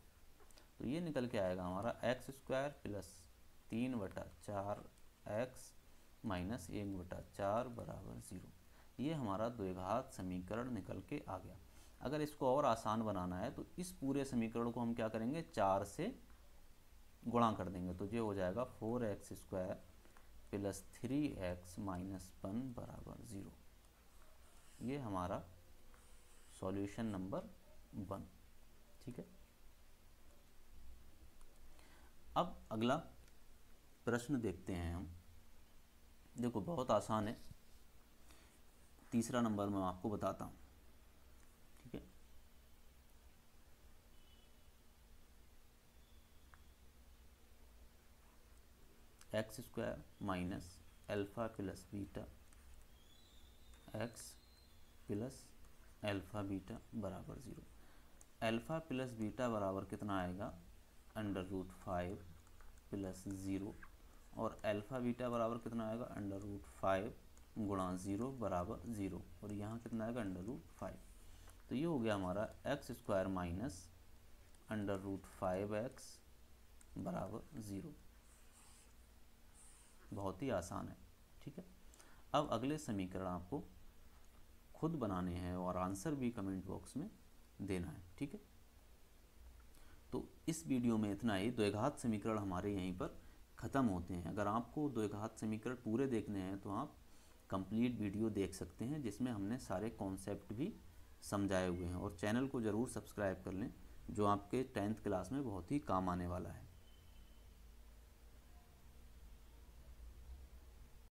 तो ये निकल के आएगा हमारा x² प्लस 3/4 x माइनस 1/4 बराबर 0। ये हमारा द्विघात समीकरण निकल के आ गया। अगर इसको और आसान बनाना है तो इस पूरे समीकरण को हम क्या करेंगे, 4 से गुणा कर देंगे, तो ये हो जाएगा 4x² प्लस 3x माइनस 1 बराबर 0। ये हमारा सॉल्यूशन नंबर 1। ठीक है, अब अगला प्रश्न देखते हैं हम। देखो बहुत आसान है, तीसरा नंबर मैं आपको बताता हूँ। ठीक है, x² minus alpha plus beta x plus alpha beta बराबर 0। अल्फ़ा प्लस बीटा बराबर कितना आएगा, √5 प्लस 0, और अल्फ़ा बीटा बराबर कितना आएगा, √5 गुणा 0 बराबर 0, और यहाँ कितना आएगा, √5। तो ये हो गया हमारा x² माइनस √5x बराबर 0। बहुत ही आसान है। ठीक है, अब अगले समीकरण आपको खुद बनाने हैं और आंसर भी कमेंट बॉक्स में देना है। ठीक है, तो इस वीडियो में इतना ही। द्विघात समीकरण हमारे यहीं पर ख़त्म होते हैं। अगर आपको द्विघात समीकरण पूरे देखने हैं तो आप कंप्लीट वीडियो देख सकते हैं, जिसमें हमने सारे कॉन्सेप्ट भी समझाए हुए हैं। और चैनल को ज़रूर सब्सक्राइब कर लें, जो आपके 10th क्लास में बहुत ही काम आने वाला है।